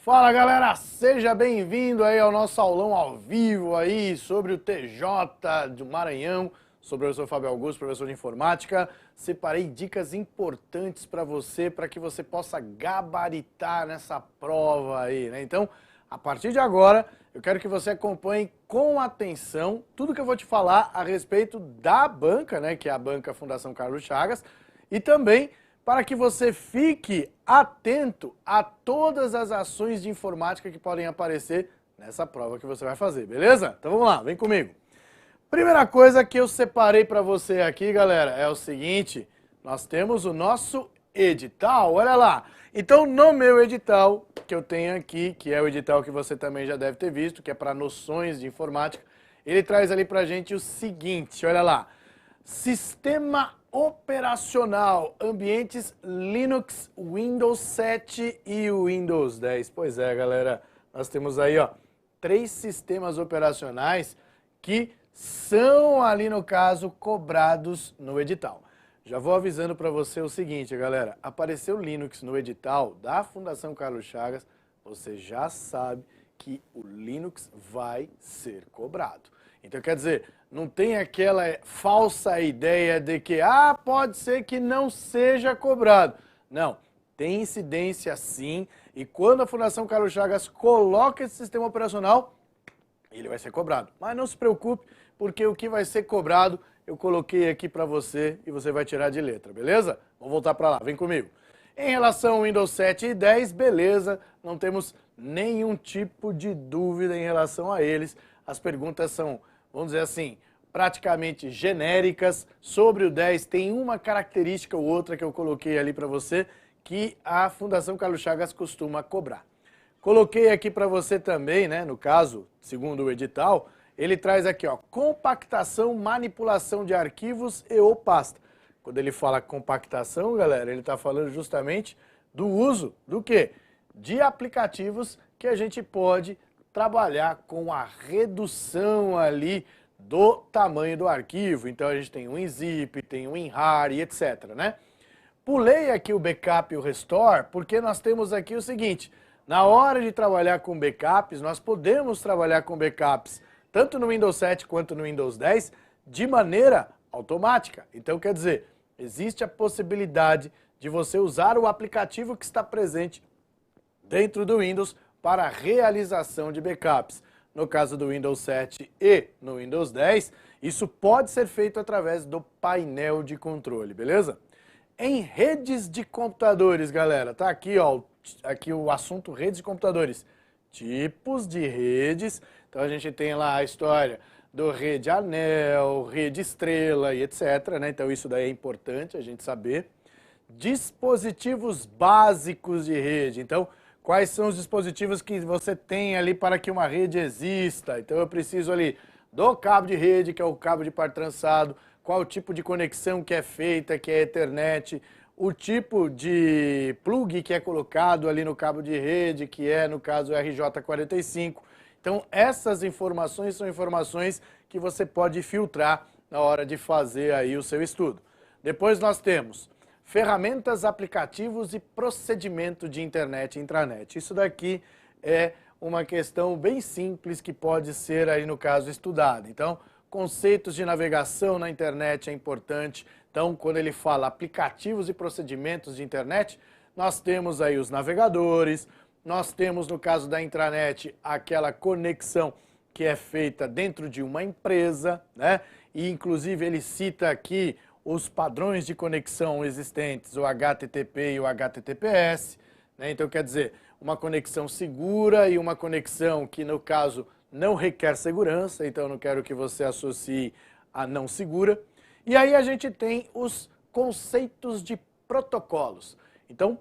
Fala galera, seja bem-vindo aí ao nosso aulão ao vivo aí sobre o TJ do Maranhão. Sou o professor Fábio Augusto, professor de informática. Separei dicas importantes para que você possa gabaritar nessa prova aí, né? Então, a partir de agora, eu quero que você acompanhe com atenção tudo que eu vou te falar a respeito da banca, né? Que é a Banca Fundação Carlos Chagas, e também para que você fique atento a todas as ações de informática que podem aparecer nessa prova que você vai fazer, beleza? Então vamos lá, vem comigo. Primeira coisa que eu separei para você aqui, galera, é o seguinte: nós temos o nosso edital, olha lá. Então no meu edital que eu tenho aqui, que é o edital que você também já deve ter visto, que é para noções de informática, ele traz ali pra gente o seguinte, olha lá: sistema operacional, ambientes Linux, Windows 7 e o Windows 10. Pois é, galera, nós temos aí, ó, 3 sistemas operacionais que são ali, no caso, cobrados no edital. Já vou avisando para você o seguinte, galera: apareceu Linux no edital da Fundação Carlos Chagas, você já sabe que o Linux vai ser cobrado. Então, quer dizer, não tem aquela falsa ideia de que, pode ser que não seja cobrado. Não, tem incidência sim, e quando a Fundação Carlos Chagas coloca esse sistema operacional, ele vai ser cobrado. Mas não se preocupe, porque o que vai ser cobrado eu coloquei aqui para você e você vai tirar de letra, beleza? Vamos voltar para lá, vem comigo. Em relação ao Windows 7 e 10, beleza, não temos nenhum tipo de dúvida em relação a eles. As perguntas são, vamos dizer assim, praticamente genéricas. Sobre o 10 tem uma característica ou outra que eu coloquei ali para você, que a Fundação Carlos Chagas costuma cobrar. Coloquei aqui para você também, né, no caso, segundo o edital, ele traz aqui, ó, compactação, manipulação de arquivos e ou pasta. Quando ele fala compactação, galera, ele está falando justamente do uso do quê? De aplicativos que a gente pode trabalhar com a redução ali do tamanho do arquivo. Então a gente tem um WinZip, tem um WinRAR e etc, né? Pulei aqui o backup e o restore porque nós temos aqui o seguinte: na hora de trabalhar com backups, nós podemos trabalhar com backups tanto no Windows 7 quanto no Windows 10 de maneira automática. Então quer dizer, existe a possibilidade de você usar o aplicativo que está presente dentro do Windows para a realização de backups. No caso do Windows 7 e no Windows 10, isso pode ser feito através do painel de controle, beleza? Em redes de computadores, galera, tá aqui, ó, aqui o assunto redes de computadores. Tipos de redes, então a gente tem lá a história do rede anel, rede estrela e etc, né? Então isso daí é importante a gente saber. Dispositivos básicos de rede, então quais são os dispositivos que você tem ali para que uma rede exista? Então eu preciso ali do cabo de rede, que é o cabo de par trançado, qual o tipo de conexão que é feita, que é Ethernet, o tipo de plug que é colocado ali no cabo de rede, que é, no caso, o RJ45. Então essas informações são informações que você pode filtrar na hora de fazer aí o seu estudo. Depois nós temos ferramentas, aplicativos e procedimento de internet e intranet. Isso daqui é uma questão bem simples que pode ser aí no caso estudada. Então, conceitos de navegação na internet é importante. Então, quando ele fala aplicativos e procedimentos de internet, nós temos aí os navegadores, nós temos no caso da intranet aquela conexão que é feita dentro de uma empresa, né? E inclusive ele cita aqui os padrões de conexão existentes, o HTTP e o HTTPS, né? Então quer dizer, uma conexão segura e uma conexão que no caso não requer segurança, então eu não quero que você associe a não segura. E aí a gente tem os conceitos de protocolos. Então,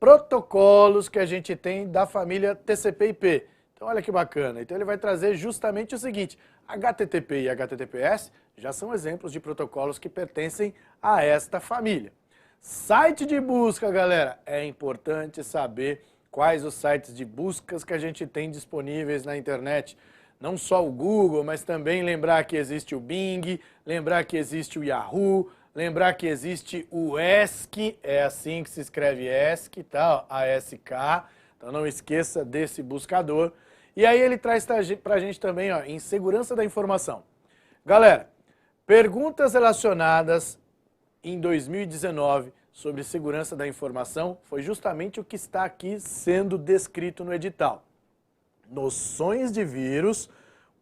protocolos que a gente tem da família TCP/IP. Então olha que bacana, então ele vai trazer justamente o seguinte: HTTP e HTTPS já são exemplos de protocolos que pertencem a esta família. Site de busca, galera, é importante saber quais os sites de buscas que a gente tem disponíveis na internet. Não só o Google, mas também lembrar que existe o Bing, lembrar que existe o Yahoo, lembrar que existe o ESC, é assim que se escreve ESC, tá? ASK. Então não esqueça desse buscador. E aí ele traz para a gente também, ó, em segurança da informação. Galera, perguntas relacionadas em 2019 sobre segurança da informação foi justamente o que está aqui sendo descrito no edital. Noções de vírus,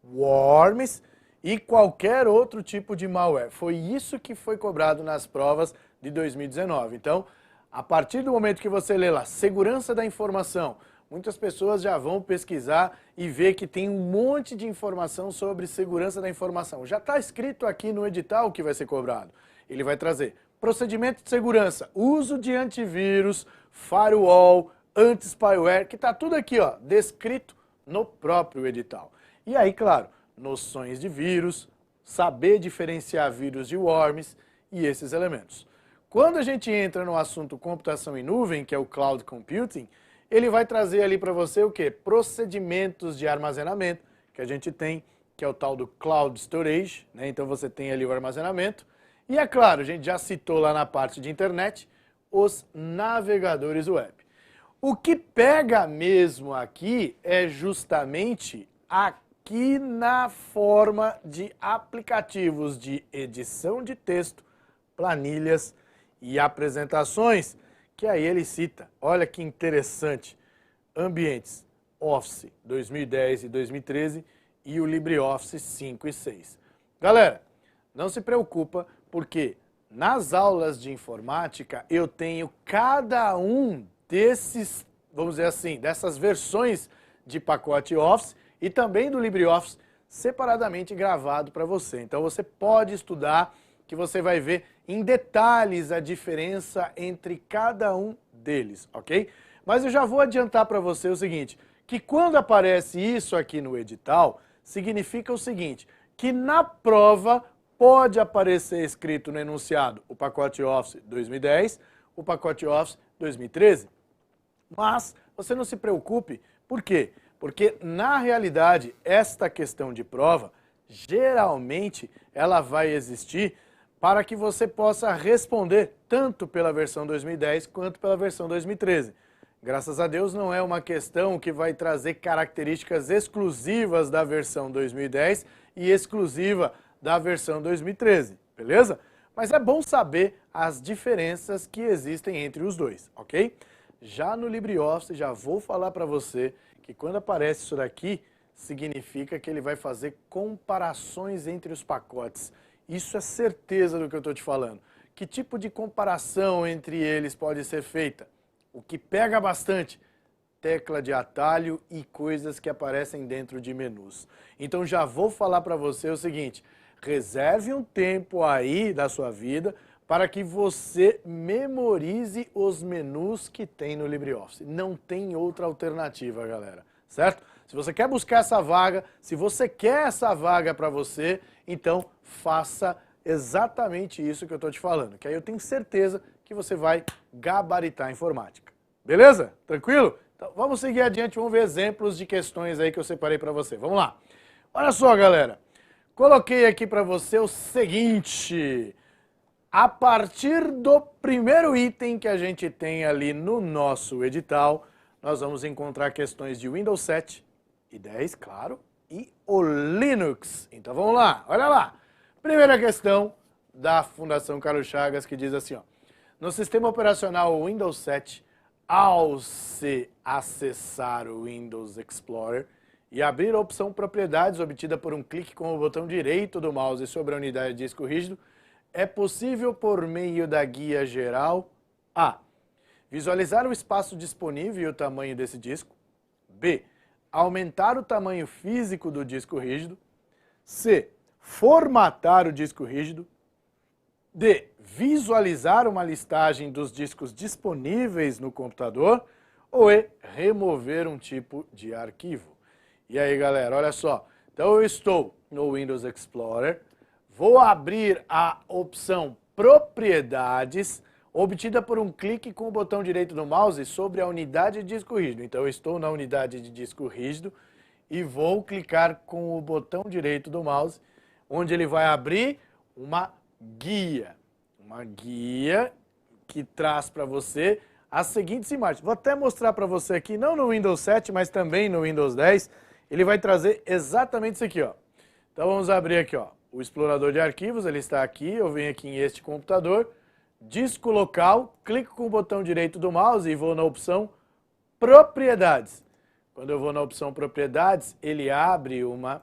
worms e qualquer outro tipo de malware. Foi isso que foi cobrado nas provas de 2019. Então, a partir do momento que você lê lá, segurança da informação, muitas pessoas já vão pesquisar e ver que tem um monte de informação sobre segurança da informação. Já está escrito aqui no edital o que vai ser cobrado. Ele vai trazer procedimento de segurança, uso de antivírus, firewall, anti-spyware, que está tudo aqui, ó, descrito no próprio edital. E aí, claro, noções de vírus, saber diferenciar vírus de worms e esses elementos. Quando a gente entra no assunto computação em nuvem, que é o Cloud Computing, ele vai trazer ali para você o quê? Procedimentos de armazenamento, que a gente tem, que é o tal do Cloud Storage, né? Então você tem ali o armazenamento. E é claro, a gente já citou lá na parte de internet, os navegadores web. O que pega mesmo aqui é justamente aqui na forma de aplicativos de edição de texto, planilhas e apresentações, que aí ele cita. Olha que interessante, ambientes Office 2010 e 2013 e o LibreOffice 5 e 6. Galera, não se preocupa, porque nas aulas de informática eu tenho cada um desses, vamos dizer assim, dessas versões de pacote Office e também do LibreOffice separadamente gravado para você. Então você pode estudar, que você vai ver em detalhes a diferença entre cada um deles, ok? Mas eu já vou adiantar para você o seguinte, que quando aparece isso aqui no edital, significa o seguinte, que na prova pode aparecer escrito no enunciado o pacote Office 2010, o pacote Office 2013. Mas você não se preocupe, por quê? Porque na realidade esta questão de prova, geralmente ela vai existir para que você possa responder tanto pela versão 2010 quanto pela versão 2013. Graças a Deus não é uma questão que vai trazer características exclusivas da versão 2010 e exclusiva da versão 2013, beleza? Mas é bom saber as diferenças que existem entre os dois, ok? Já no LibreOffice, já vou falar para você que quando aparece isso daqui, significa que ele vai fazer comparações entre os pacotes. Isso é certeza do que eu estou te falando. Que tipo de comparação entre eles pode ser feita? O que pega bastante? Tecla de atalho e coisas que aparecem dentro de menus. Então já vou falar para você o seguinte, reserve um tempo aí da sua vida para que você memorize os menus que tem no LibreOffice. Não tem outra alternativa, galera, certo? Se você quer buscar essa vaga, se você quer essa vaga para você, então faça exatamente isso que eu estou te falando, que aí eu tenho certeza que você vai gabaritar a informática. Beleza? Tranquilo? Então vamos seguir adiante, vamos ver exemplos de questões aí que eu separei para você. Vamos lá. Olha só, galera. Coloquei aqui para você o seguinte, a partir do primeiro item que a gente tem ali no nosso edital, nós vamos encontrar questões de Windows 7 e 10, claro, e o Linux. Então vamos lá, olha lá. Primeira questão da Fundação Carlos Chagas que diz assim, ó, no sistema operacional Windows 7, ao se acessar o Windows Explorer, e abrir a opção Propriedades, obtida por um clique com o botão direito do mouse sobre a unidade de disco rígido, é possível, por meio da guia geral, A. Visualizar o espaço disponível e o tamanho desse disco. B. Aumentar o tamanho físico do disco rígido. C. Formatar o disco rígido. D. Visualizar uma listagem dos discos disponíveis no computador. Ou E. Remover um tipo de arquivo. E aí, galera, olha só. Então eu estou no Windows Explorer, vou abrir a opção Propriedades, obtida por um clique com o botão direito do mouse sobre a unidade de disco rígido. Então eu estou na unidade de disco rígido e vou clicar com o botão direito do mouse, onde ele vai abrir uma guia que traz para você as seguintes imagens. Vou até mostrar para você aqui, não no Windows 7, mas também no Windows 10. Ele vai trazer exatamente isso aqui, ó. Então vamos abrir aqui, ó, o explorador de arquivos, ele está aqui, eu venho aqui em este computador, disco local, clico com o botão direito do mouse e vou na opção Propriedades. Quando eu vou na opção Propriedades, ele abre uma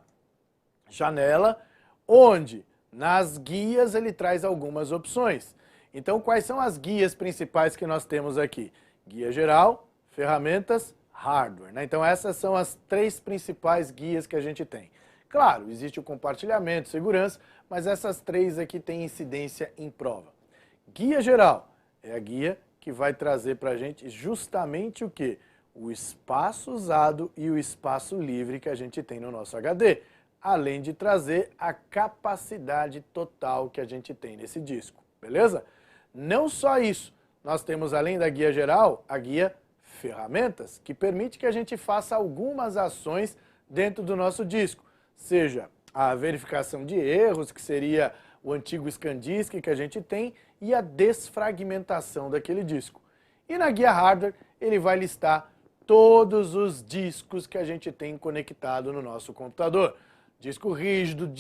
janela onde nas guias ele traz algumas opções. Então, quais são as guias principais que nós temos aqui? Guia geral, ferramentas, hardware, né? Então, essas são as 3 principais guias que a gente tem. Claro, existe o compartilhamento, segurança, mas essas 3 aqui têm incidência em prova. Guia geral é a guia que vai trazer para a gente justamente o quê? O espaço usado e o espaço livre que a gente tem no nosso HD, além de trazer a capacidade total que a gente tem nesse disco, beleza? Não só isso, nós temos além da guia geral, a guia ferramentas, que permite que a gente faça algumas ações dentro do nosso disco, seja a verificação de erros, que seria o antigo ScanDisk que a gente tem, e a desfragmentação daquele disco. E na guia hardware, ele vai listar todos os discos que a gente tem conectado no nosso computador. Disco rígido,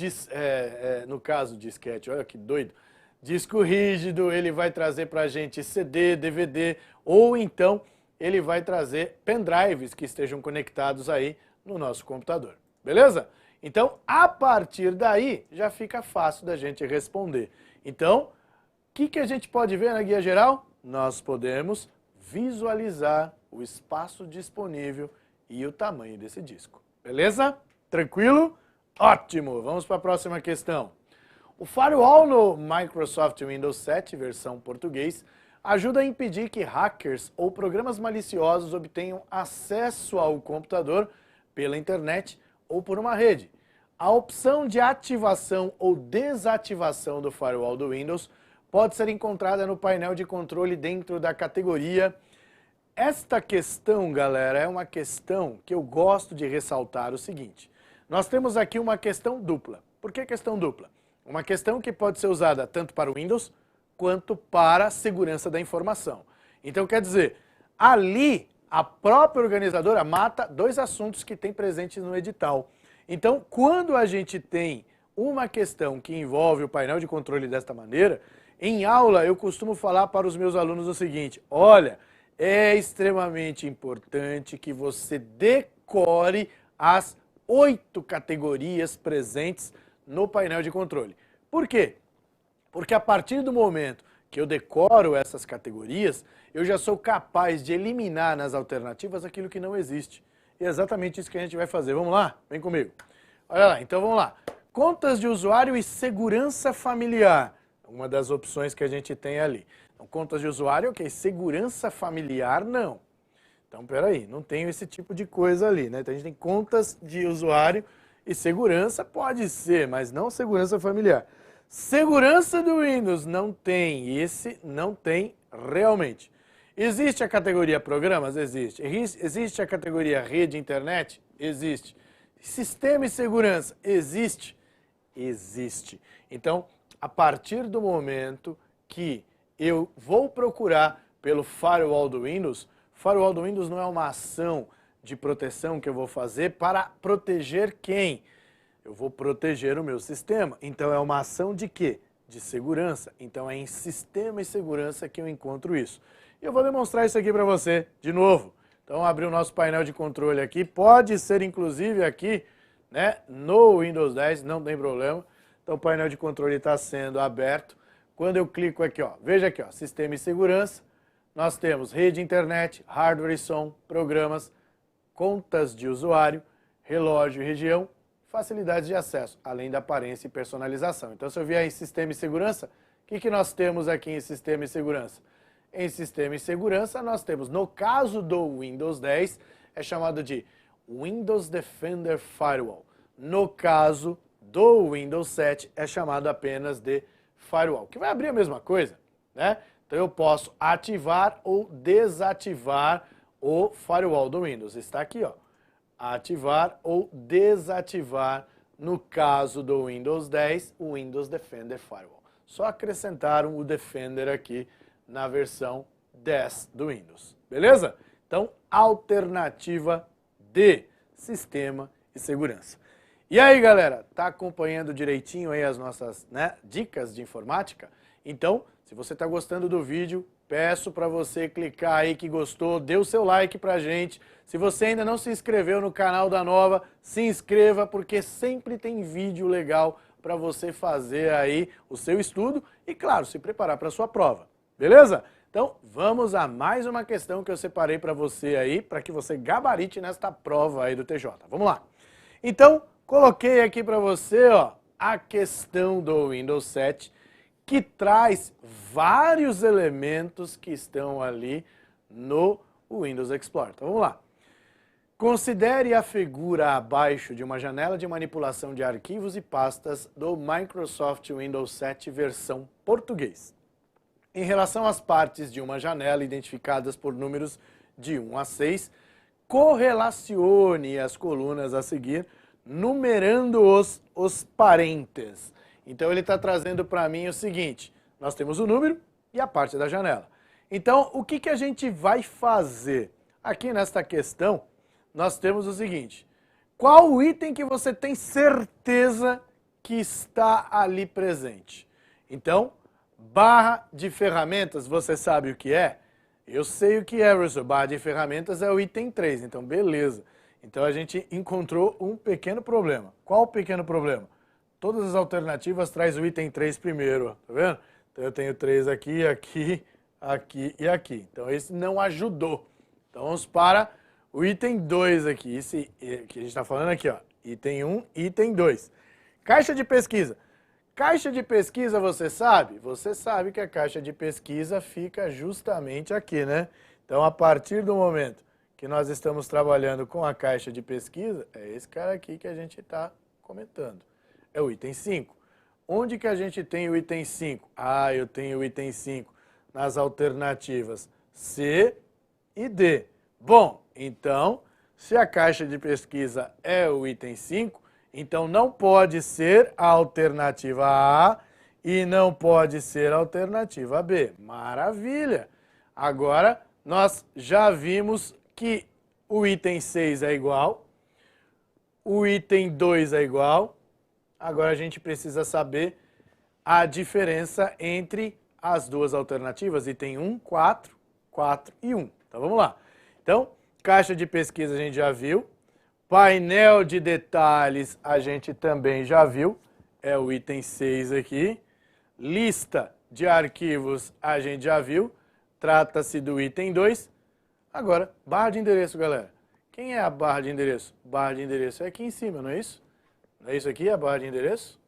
no caso disquete, olha que doido. Disco rígido, ele vai trazer para a gente CD, DVD, ou então ele vai trazer pendrives que estejam conectados aí no nosso computador. Beleza? Então, a partir daí, já fica fácil da gente responder. Então, o que a gente pode ver na guia geral? Nós podemos visualizar o espaço disponível e o tamanho desse disco. Beleza? Tranquilo? Ótimo! Vamos para a próxima questão. O firewall no Microsoft Windows 7, versão português, ajuda a impedir que hackers ou programas maliciosos obtenham acesso ao computador pela internet ou por uma rede. A opção de ativação ou desativação do firewall do Windows pode ser encontrada no painel de controle dentro da categoria. Esta questão, galera, é uma questão que eu gosto de ressaltar o seguinte. Nós temos aqui uma questão dupla. Por que questão dupla? Uma questão que pode ser usada tanto para o Windows quanto para a segurança da informação. Então, quer dizer, ali a própria organizadora mata 2 assuntos que tem presentes no edital. Então, quando a gente tem uma questão que envolve o painel de controle desta maneira, em aula eu costumo falar para os meus alunos o seguinte, olha, é extremamente importante que você decore as 8 categorias presentes no painel de controle. Por quê? Porque a partir do momento que eu decoro essas categorias, eu já sou capaz de eliminar nas alternativas aquilo que não existe. E é exatamente isso que a gente vai fazer. Vamos lá? Vem comigo. Olha lá, então vamos lá. Contas de usuário e segurança familiar. Uma das opções que a gente tem ali. Então, contas de usuário, ok. Segurança familiar, não. Então, peraí, não tenho esse tipo de coisa ali, né? Então, a gente tem contas de usuário e segurança, pode ser, mas não segurança familiar. Segurança do Windows, não tem. Esse não tem realmente. Existe a categoria programas? Existe. Existe a categoria rede e internet? Existe. Sistema e segurança? Existe. Existe. Então, a partir do momento que eu vou procurar pelo firewall do Windows não é uma ação de proteção que eu vou fazer para proteger quem? Eu vou proteger o meu sistema. Então, é uma ação de quê? De segurança. Então, é em sistema e segurança que eu encontro isso. E eu vou demonstrar isso aqui para você de novo. Então, abrir o nosso painel de controle aqui. Pode ser, inclusive, aqui, né, no Windows 10, não tem problema. Então, o painel de controle está sendo aberto. Quando eu clico aqui, ó, veja aqui, ó, sistema e segurança, nós temos rede, internet, hardware e som, programas, contas de usuário, relógio e região, facilidades de acesso, além da aparência e personalização. Então, se eu vier em sistema e segurança, o que nós temos aqui em sistema e segurança? Em sistema e segurança, nós temos, no caso do Windows 10, é chamado de Windows Defender Firewall. No caso do Windows 7, é chamado apenas de Firewall, que vai abrir a mesma coisa, né? Então, eu posso ativar ou desativar o Firewall do Windows. Está aqui, ó. Ativar ou desativar, no caso do Windows 10, o Windows Defender Firewall. Só acrescentaram o Defender aqui na versão 10 do Windows, beleza? Então, alternativa D, sistema e segurança. E aí, galera, tá acompanhando direitinho aí as nossas, dicas de informática? Então, se você tá gostando do vídeo, peço para você clicar aí que gostou, dê o seu like pra gente. Se você ainda não se inscreveu no canal da Nova, se inscreva porque sempre tem vídeo legal para você fazer aí o seu estudo e, claro, se preparar para a sua prova, beleza? Então, vamos a mais uma questão que eu separei para você aí, para que você gabarite nesta prova aí do TJ. Vamos lá. Então, coloquei aqui para você, ó, a questão do Windows 7, que traz vários elementos que estão ali no Windows Explorer. Então, vamos lá. Considere a figura abaixo de uma janela de manipulação de arquivos e pastas do Microsoft Windows 7 versão português. Em relação às partes de uma janela identificadas por números de 1 a 6, correlacione as colunas a seguir, numerando os parênteses. Então ele está trazendo para mim o seguinte, nós temos o número e a parte da janela. Então o que a gente vai fazer? Aqui nesta questão, nós temos o seguinte, qual o item que você tem certeza que está ali presente? Então, barra de ferramentas, você sabe o que é? Eu sei o que é, professor. Barra de ferramentas é o item 3, então beleza. Então a gente encontrou um pequeno problema. Qual o pequeno problema? Todas as alternativas traz o item 3 primeiro, tá vendo? Então eu tenho 3 aqui, aqui, aqui e aqui. Então esse não ajudou. Então vamos para o item 2 aqui, esse que a gente está falando aqui, ó. Item 1, item 2. Caixa de pesquisa. Caixa de pesquisa, você sabe? Você sabe que a caixa de pesquisa fica justamente aqui, né? Então, a partir do momento que nós estamos trabalhando com a caixa de pesquisa, é esse cara aqui que a gente está comentando. É o item 5. Onde que a gente tem o item 5? Ah, eu tenho o item 5 nas alternativas C e D. Bom, então, se a caixa de pesquisa é o item 5, então não pode ser a alternativa A e não pode ser a alternativa B. Maravilha! Agora, nós já vimos que o item 6 é igual, o item 2 é igual. Agora a gente precisa saber a diferença entre as duas alternativas, item 1, 4, 4 e 1. Então vamos lá. Então, caixa de pesquisa a gente já viu. Painel de detalhes a gente também já viu, é o item 6 aqui. Lista de arquivos a gente já viu, trata-se do item 2. Agora, barra de endereço, galera. Quem é a barra de endereço? Barra de endereço é aqui em cima, não é isso? Não é isso aqui a barra de endereço?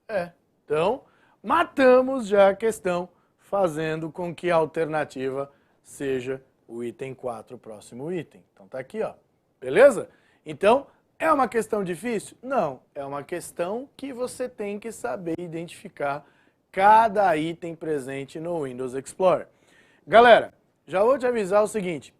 É. Então, matamos já a questão, fazendo com que a alternativa seja o item 4, o próximo item. Então tá aqui, ó. Beleza? Então, é uma questão difícil? Não, é uma questão que você tem que saber identificar cada item presente no Windows Explorer. Galera, já vou te avisar o seguinte,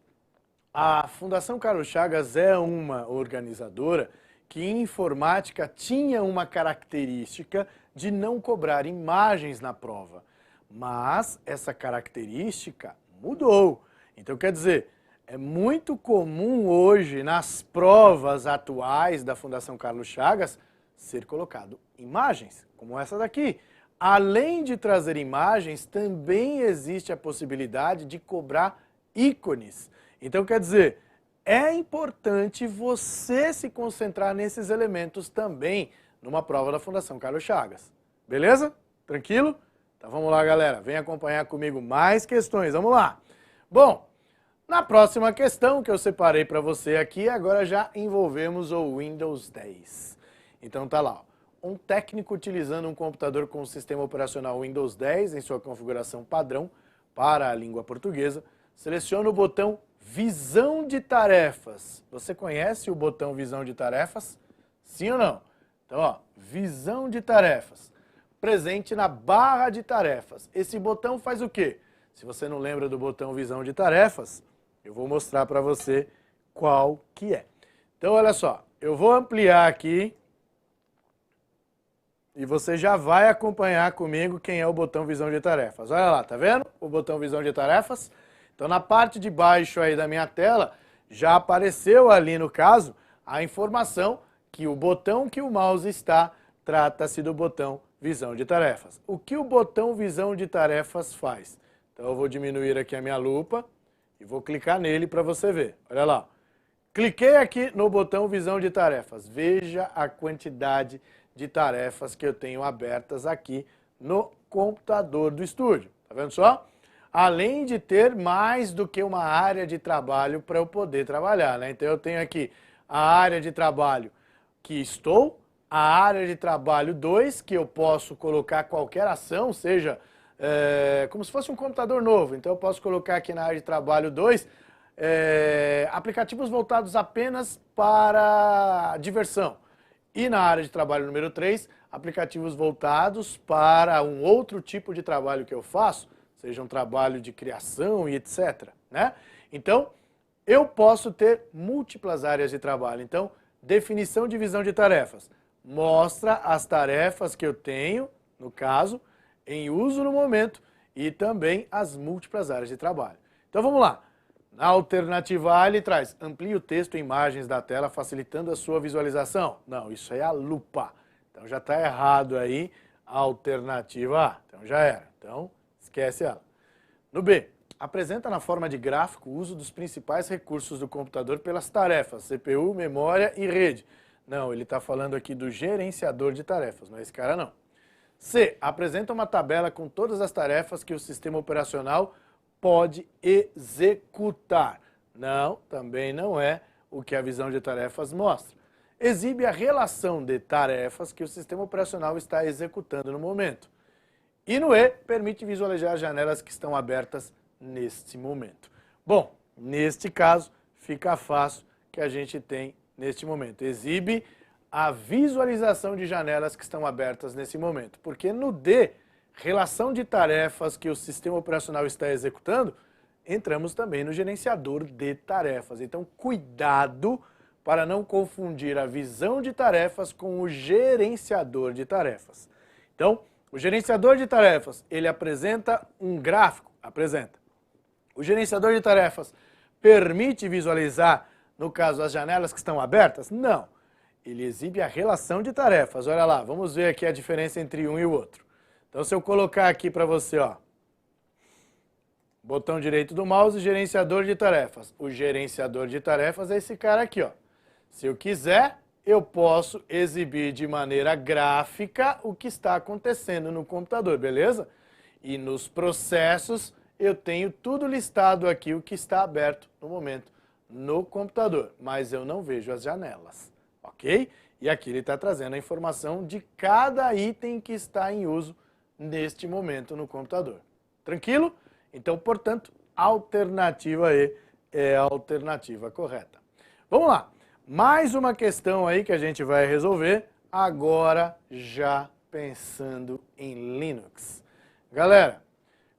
a Fundação Carlos Chagas é uma organizadora que em informática tinha uma característica de não cobrar imagens na prova, mas essa característica mudou. Então, quer dizer, é muito comum hoje, nas provas atuais da Fundação Carlos Chagas, ser colocado imagens, como essa daqui. Além de trazer imagens, também existe a possibilidade de cobrar ícones. Então, quer dizer, é importante você se concentrar nesses elementos também numa prova da Fundação Carlos Chagas. Beleza? Tranquilo? Então vamos lá, galera. Vem acompanhar comigo mais questões. Vamos lá. Bom, na próxima questão que eu separei para você aqui, agora já envolvemos o Windows 10. Então tá lá, ó. Um técnico utilizando um computador com o sistema operacional Windows 10 em sua configuração padrão para a língua portuguesa, seleciona o botão Visão de Tarefas. Você conhece o botão Visão de Tarefas? Sim ou não? Então, ó, Visão de Tarefas, presente na barra de tarefas. Esse botão faz o quê? Se você não lembra do botão Visão de Tarefas, eu vou mostrar para você qual que é. Então, olha só, eu vou ampliar aqui e você já vai acompanhar comigo quem é o botão Visão de Tarefas. Olha lá, tá vendo o botão Visão de Tarefas? Então, na parte de baixo aí da minha tela, já apareceu ali, no caso, a informação que o botão que o mouse está, trata-se do botão Visão de Tarefas. O que o botão Visão de Tarefas faz? Então, eu vou diminuir aqui a minha lupa e vou clicar nele para você ver. Olha lá. Cliquei aqui no botão Visão de Tarefas. Veja a quantidade de tarefas que eu tenho abertas aqui no computador do estúdio. Tá vendo só? Além de ter mais do que uma área de trabalho para eu poder trabalhar, né? Então eu tenho aqui a área de trabalho que estou, a área de trabalho 2, que eu posso colocar qualquer ação, seja como se fosse um computador novo. Então eu posso colocar aqui na área de trabalho 2, aplicativos voltados apenas para diversão. E na área de trabalho número 3, aplicativos voltados para um outro tipo de trabalho que eu faço, seja um trabalho de criação e etc, né? Então, eu posso ter múltiplas áreas de trabalho. Então, definição de visão de tarefas. Mostra as tarefas que eu tenho, no caso, em uso no momento, e também as múltiplas áreas de trabalho. Então, vamos lá. Na alternativa A, ele traz, amplie o texto e imagens da tela, facilitando a sua visualização. Não, isso é a lupa. Então já está errado aí a alternativa A. Então já era. Então, esquece ela. No B, apresenta na forma de gráfico o uso dos principais recursos do computador pelas tarefas, CPU, memória e rede. Não, ele está falando aqui do gerenciador de tarefas, não é esse cara não. C, apresenta uma tabela com todas as tarefas que o sistema operacional pode executar. Não, também não é o que a visão de tarefas mostra. Exibe a relação de tarefas que o sistema operacional está executando no momento. E no E, permite visualizar as janelas que estão abertas neste momento. Bom, neste caso, fica fácil que a gente tem neste momento. Exibe a visualização de janelas que estão abertas nesse momento. Porque no D, relação de tarefas que o sistema operacional está executando, entramos também no gerenciador de tarefas. Então, cuidado para não confundir a visão de tarefas com o gerenciador de tarefas. Então, o gerenciador de tarefas, ele apresenta um gráfico? Apresenta. O gerenciador de tarefas permite visualizar, no caso, as janelas que estão abertas? Não. Ele exibe a relação de tarefas. Olha lá, vamos ver aqui a diferença entre um e o outro. Então, se eu colocar aqui para você, ó, botão direito do mouse, gerenciador de tarefas. O gerenciador de tarefas é esse cara aqui, ó. Se eu quiser, eu posso exibir de maneira gráfica o que está acontecendo no computador, beleza? E nos processos, eu tenho tudo listado aqui, o que está aberto no momento no computador. Mas eu não vejo as janelas, ok? E aqui ele está trazendo a informação de cada item que está em uso neste momento no computador. Tranquilo? Então, portanto, a alternativa E é a alternativa correta. Vamos lá. Mais uma questão aí que a gente vai resolver, agora já pensando em Linux. Galera,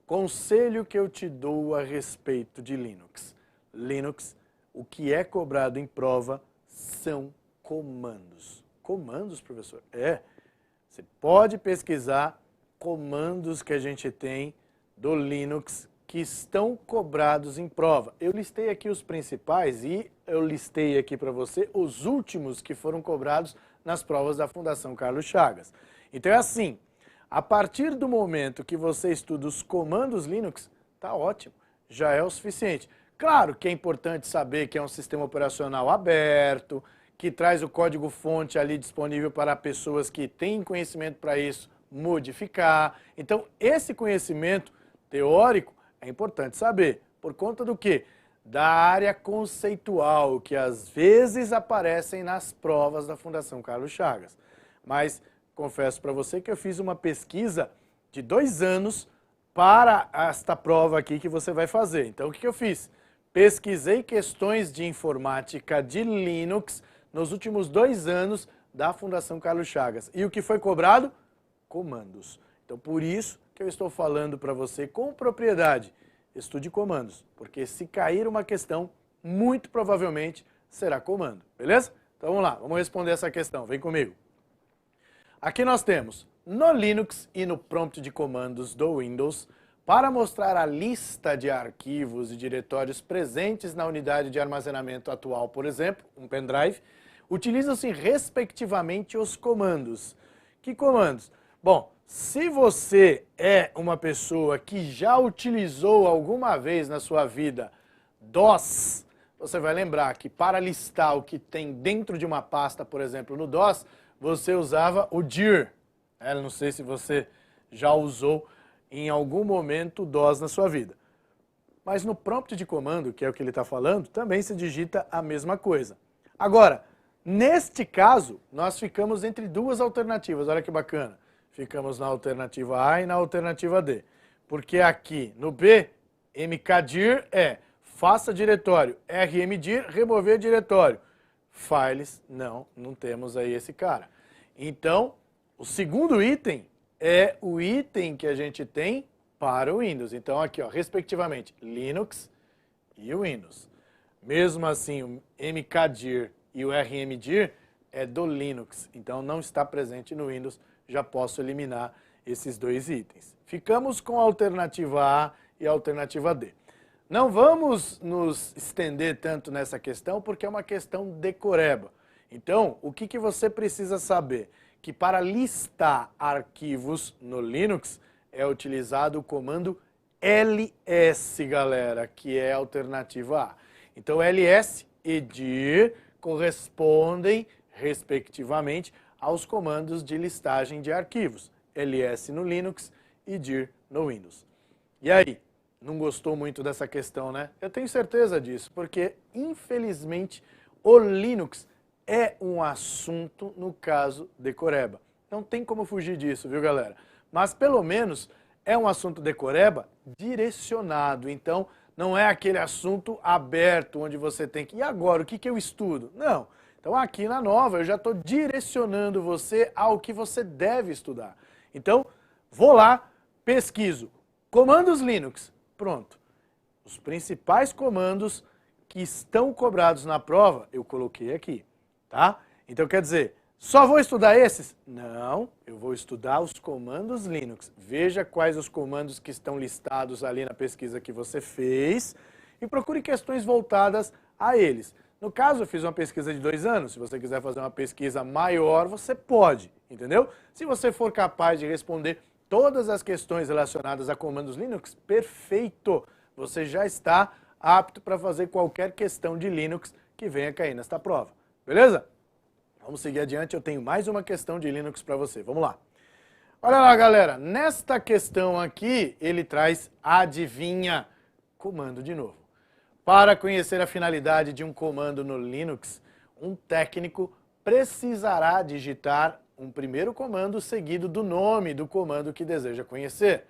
conselho que eu te dou a respeito de Linux. Linux, o que é cobrado em prova são comandos. Comandos, professor? É. Você pode pesquisar comandos que a gente tem do Linux que estão cobrados em prova. Eu listei aqui os principais e eu listei aqui para você os últimos que foram cobrados nas provas da Fundação Carlos Chagas. Então é assim, a partir do momento que você estuda os comandos Linux, tá ótimo, já é o suficiente. Claro que é importante saber que é um sistema operacional aberto, que traz o código-fonte ali disponível para pessoas que têm conhecimento para isso modificar. Então, esse conhecimento teórico é importante saber. Por conta do quê? Da área conceitual, que às vezes aparecem nas provas da Fundação Carlos Chagas. Mas confesso para você que eu fiz uma pesquisa de 2 anos para esta prova aqui que você vai fazer. Então, o que eu fiz? Pesquisei questões de informática de Linux nos últimos 2 anos da Fundação Carlos Chagas. E o que foi cobrado? Comandos. Então, por isso que eu estou falando para você com propriedade, estude comandos, porque se cair uma questão, muito provavelmente será comando, beleza? Então vamos lá, vamos responder essa questão, vem comigo. Aqui nós temos, no Linux e no prompt de comandos do Windows, Para mostrar a lista de arquivos e diretórios presentes na unidade de armazenamento atual, por exemplo, um pendrive, utilizam-se respectivamente os comandos. Que comandos? Bom, se você é uma pessoa que já utilizou alguma vez na sua vida DOS, você vai lembrar que para listar o que tem dentro de uma pasta, por exemplo, no DOS, você usava o dir. Não sei se você já usou em algum momento o DOS na sua vida. Mas no prompt de comando, que é o que ele está falando, também se digita a mesma coisa. Agora, neste caso, nós ficamos entre duas alternativas, olha que bacana. Ficamos na alternativa A e na alternativa D. Porque aqui no B, mkdir é faça diretório, rmdir, remover diretório. Files, não temos aí esse cara. Então, o segundo item é o item que a gente tem para o Windows. Então aqui, ó, respectivamente, Linux e o Windows. Mesmo assim, o mkdir e o rmdir é do Linux, então não está presente no Windows, já posso eliminar esses dois itens. Ficamos com a alternativa A e a alternativa D. Não vamos nos estender tanto nessa questão, porque é uma questão decoreba. Então, o que você precisa saber? Que para listar arquivos no Linux é utilizado o comando ls, galera, que é a alternativa A. Então, ls e dir correspondem, respectivamente, aos comandos de listagem de arquivos. ls no Linux e dir no Windows. E aí, não gostou muito dessa questão, né? Eu tenho certeza disso, porque, infelizmente, o Linux é um assunto, no caso, decoreba. Não tem como fugir disso, viu, galera? Mas, pelo menos, é um assunto decoreba direcionado. Então, não é aquele assunto aberto, onde você tem que... E agora, o que eu estudo? Não. Então, aqui na nova, eu já estou direcionando você ao que você deve estudar. Então, vou lá, pesquiso. Comandos Linux. Pronto. Os principais comandos que estão cobrados na prova, eu coloquei aqui. Tá? Então, quer dizer, só vou estudar esses? Não, eu vou estudar os comandos Linux. Veja quais os comandos que estão listados ali na pesquisa que você fez e procure questões voltadas a eles. No caso, eu fiz uma pesquisa de 2 anos. Se você quiser fazer uma pesquisa maior, você pode, entendeu? Se você for capaz de responder todas as questões relacionadas a comandos Linux, perfeito! Você já está apto para fazer qualquer questão de Linux que venha cair nesta prova. Beleza? Vamos seguir adiante, eu tenho mais uma questão de Linux para você. Vamos lá. Olha lá, galera, nesta questão aqui, ele traz adivinha, comando de novo. Para conhecer a finalidade de um comando no Linux, um técnico precisará digitar um primeiro comando seguido do nome do comando que deseja conhecer.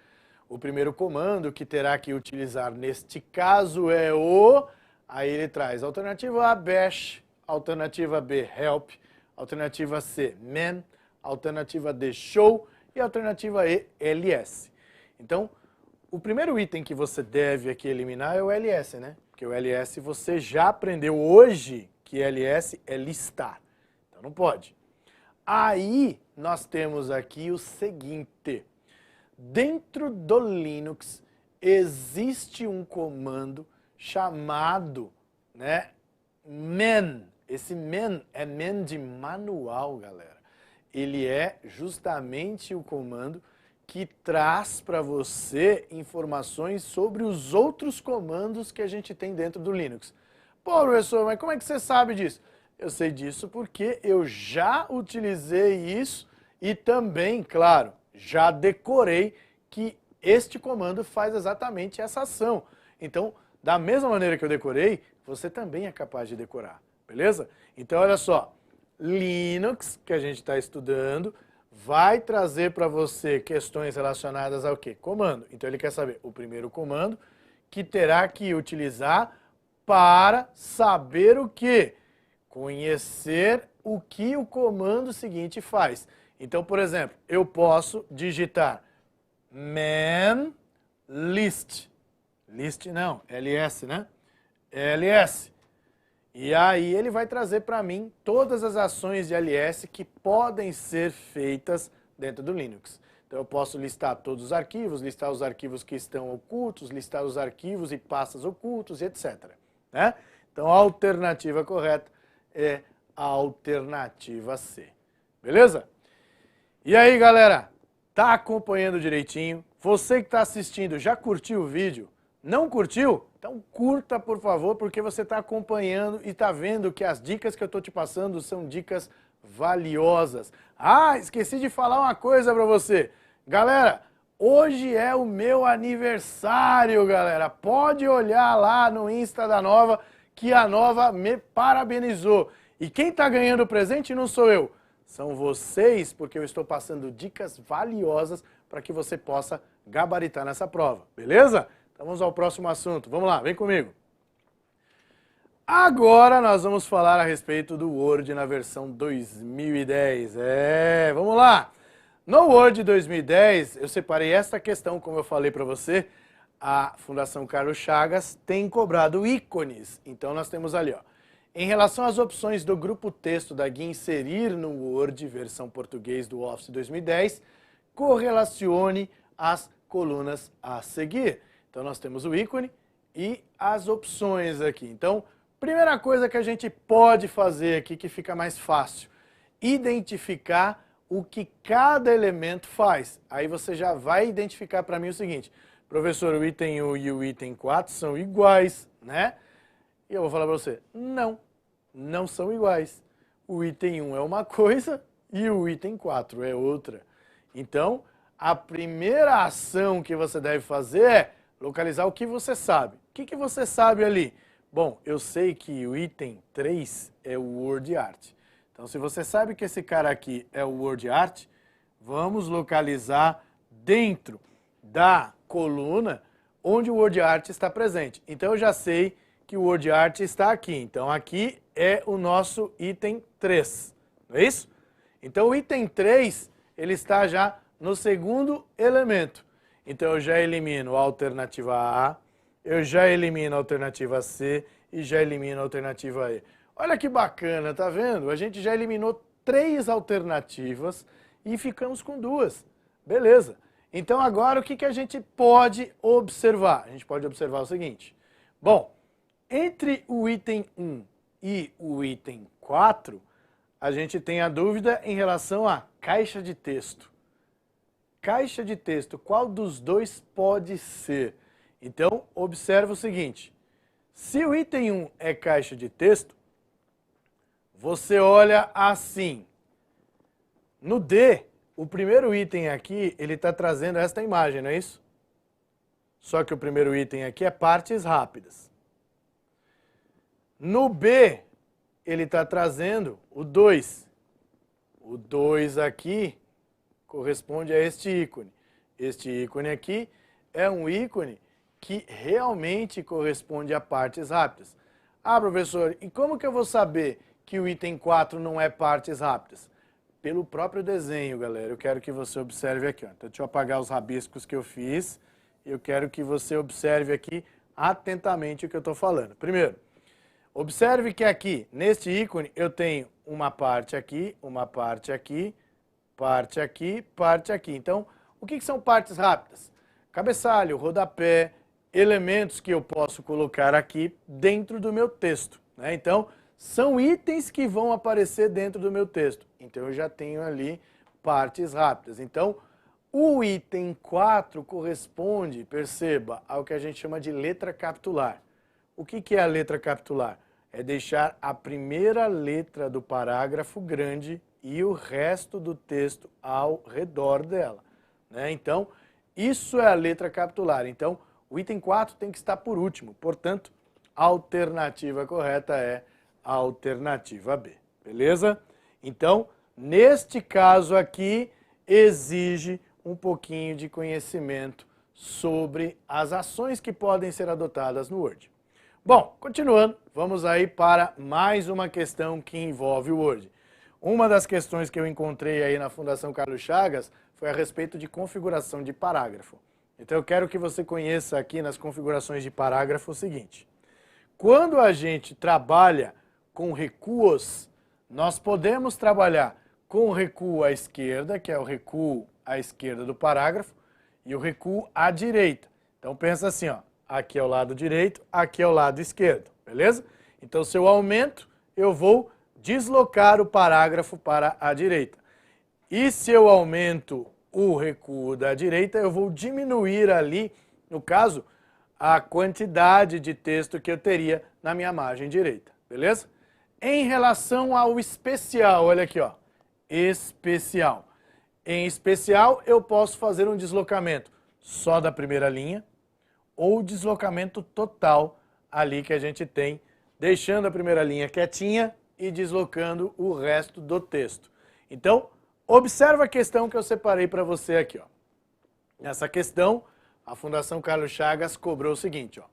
O primeiro comando que terá que utilizar neste caso é o... Aí ele traz alternativa A, bash, alternativa B, help, alternativa C, man, alternativa D, show e alternativa E, ls. Então, o primeiro item que você deve aqui eliminar é o ls, né? Porque o ls você já aprendeu hoje que ls é listar. Então não pode. Aí nós temos aqui o seguinte. Dentro do Linux existe um comando chamado, né, man. Esse man é man de manual, galera. Ele é justamente o comando que traz para você informações sobre os outros comandos que a gente tem dentro do Linux. Pô, professor, mas como é que você sabe disso? Eu sei disso porque eu já utilizei isso e também, claro, já decorei que este comando faz exatamente essa ação. Então, da mesma maneira que eu decorei, você também é capaz de decorar, beleza? Então, olha só, Linux, que a gente está estudando, vai trazer para você questões relacionadas ao quê? Comando. Então, ele quer saber o primeiro comando que terá que utilizar para saber o quê? Conhecer o que o comando seguinte faz. Então, por exemplo, eu posso digitar man list. List não, ls, né? ls. E aí ele vai trazer para mim todas as ações de ls que podem ser feitas dentro do Linux. Então eu posso listar todos os arquivos, listar os arquivos que estão ocultos, listar os arquivos e pastas ocultos, etc. Né? Então a alternativa correta é a alternativa C. Beleza? E aí, galera? Tá acompanhando direitinho? Você que está assistindo, já curtiu o vídeo? Não curtiu? Então curta, por favor, porque você está acompanhando e está vendo que as dicas que eu estou te passando são dicas valiosas. Ah, esqueci de falar uma coisa para você. Galera, hoje é o meu aniversário, galera. Pode olhar lá no Insta da Nova, que a Nova me parabenizou. E quem está ganhando o presente não sou eu, são vocês, porque eu estou passando dicas valiosas para que você possa gabaritar nessa prova, beleza? Então vamos ao próximo assunto. Vamos lá, vem comigo. Agora nós vamos falar a respeito do Word na versão 2010. Vamos lá. No Word 2010, eu separei esta questão, como eu falei para você, a Fundação Carlos Chagas tem cobrado ícones. Então nós temos ali, ó. Em relação às opções do grupo texto da guia Inserir no Word, versão português do Office 2010, correlacione as colunas a seguir. Então nós temos o ícone e as opções aqui. Então, primeira coisa que a gente pode fazer aqui que fica mais fácil, identificar o que cada elemento faz. Aí você já vai identificar para mim o seguinte, professor, o item 1 e o item 4 são iguais, né? E eu vou falar para você, não são iguais. O item 1 é uma coisa e o item 4 é outra. Então, a primeira ação que você deve fazer é localizar o que você sabe. O que você sabe ali? Bom, eu sei que o item 3 é o Word Art. Então, se você sabe que esse cara aqui é o Word Art, vamos localizar dentro da coluna onde o Word Art está presente. Então, eu já sei que o Word Art está aqui. Então, aqui é o nosso item 3. Não é isso? Então, o item 3, ele está já no segundo elemento. Então, eu já elimino a alternativa A, eu já elimino a alternativa C e já elimino a alternativa E. Olha que bacana, tá vendo? A gente já eliminou 3 alternativas e ficamos com 2. Beleza. Então agora o que a gente pode observar? A gente pode observar o seguinte. Bom, entre o item 1 e o item 4, a gente tem a dúvida em relação à caixa de texto. Caixa de texto, qual dos dois pode ser? Então, observa o seguinte. Se o item 1 é caixa de texto, você olha assim. No D, o primeiro item aqui, ele está trazendo esta imagem, não é isso? Só que o primeiro item aqui é partes rápidas. No B, ele está trazendo o 2. O 2 aqui corresponde a este ícone. Este ícone aqui é um ícone que realmente corresponde a partes rápidas. Ah, professor, e como que eu vou saber que o item 4 não é partes rápidas? Pelo próprio desenho, galera. Eu quero que você observe aqui. Ó. Então, deixa eu apagar os rabiscos que eu fiz. Eu quero que você observe aqui atentamente o que eu estou falando. Primeiro, observe que aqui, neste ícone, eu tenho uma parte aqui, parte aqui, parte aqui, parte aqui. Então, o que são partes rápidas? Cabeçalho, rodapé, elementos que eu posso colocar aqui dentro do meu texto. Né? Então, são itens que vão aparecer dentro do meu texto. Então, eu já tenho ali partes rápidas. Então, o item 4 corresponde, perceba, ao que a gente chama de letra capitular. O que é a letra capitular? É deixar a primeira letra do parágrafo grande e o resto do texto ao redor dela. Né? Então, isso é a letra capitular. Então, o item 4 tem que estar por último. Portanto, a alternativa correta é a alternativa B. Beleza? Então, neste caso aqui, exige um pouquinho de conhecimento sobre as ações que podem ser adotadas no Word. Bom, continuando, vamos aí para mais uma questão que envolve o Word. Uma das questões que eu encontrei aí na Fundação Carlos Chagas foi a respeito de configuração de parágrafo. Então eu quero que você conheça aqui nas configurações de parágrafo o seguinte. Quando a gente trabalha com recuos, nós podemos trabalhar com recuo à esquerda, que é o recuo à esquerda do parágrafo e o recuo à direita. Então pensa assim, ó, aqui é o lado direito, aqui é o lado esquerdo, beleza? Então se eu aumento, eu vou deslocar o parágrafo para a direita. E se eu aumento o recuo da direita, eu vou diminuir ali, no caso, a quantidade de texto que eu teria na minha margem direita, beleza? Em relação ao especial, olha aqui, ó, especial. Em especial, eu posso fazer um deslocamento só da primeira linha ou deslocamento total ali que a gente tem, deixando a primeira linha quietinha e deslocando o resto do texto. Então, observa a questão que eu separei para você aqui, ó. Nessa questão, a Fundação Carlos Chagas cobrou o seguinte, ó.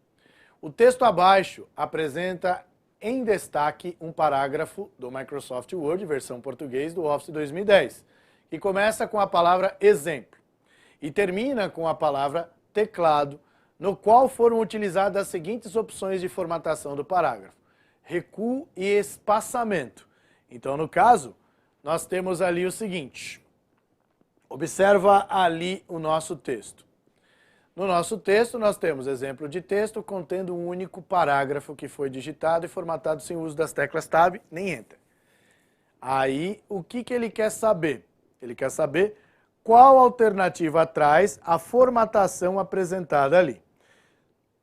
O texto abaixo apresenta em destaque um parágrafo do Microsoft Word, versão português do Office 2010, que começa com a palavra exemplo e termina com a palavra teclado, no qual foram utilizadas as seguintes opções de formatação do parágrafo: recuo e espaçamento. Então, no caso, nós temos ali o seguinte, observa ali o nosso texto. No nosso texto, nós temos exemplo de texto contendo um único parágrafo que foi digitado e formatado sem uso das teclas Tab nem Enter. Aí, o que ele quer saber? Ele quer saber qual alternativa traz a formatação apresentada ali.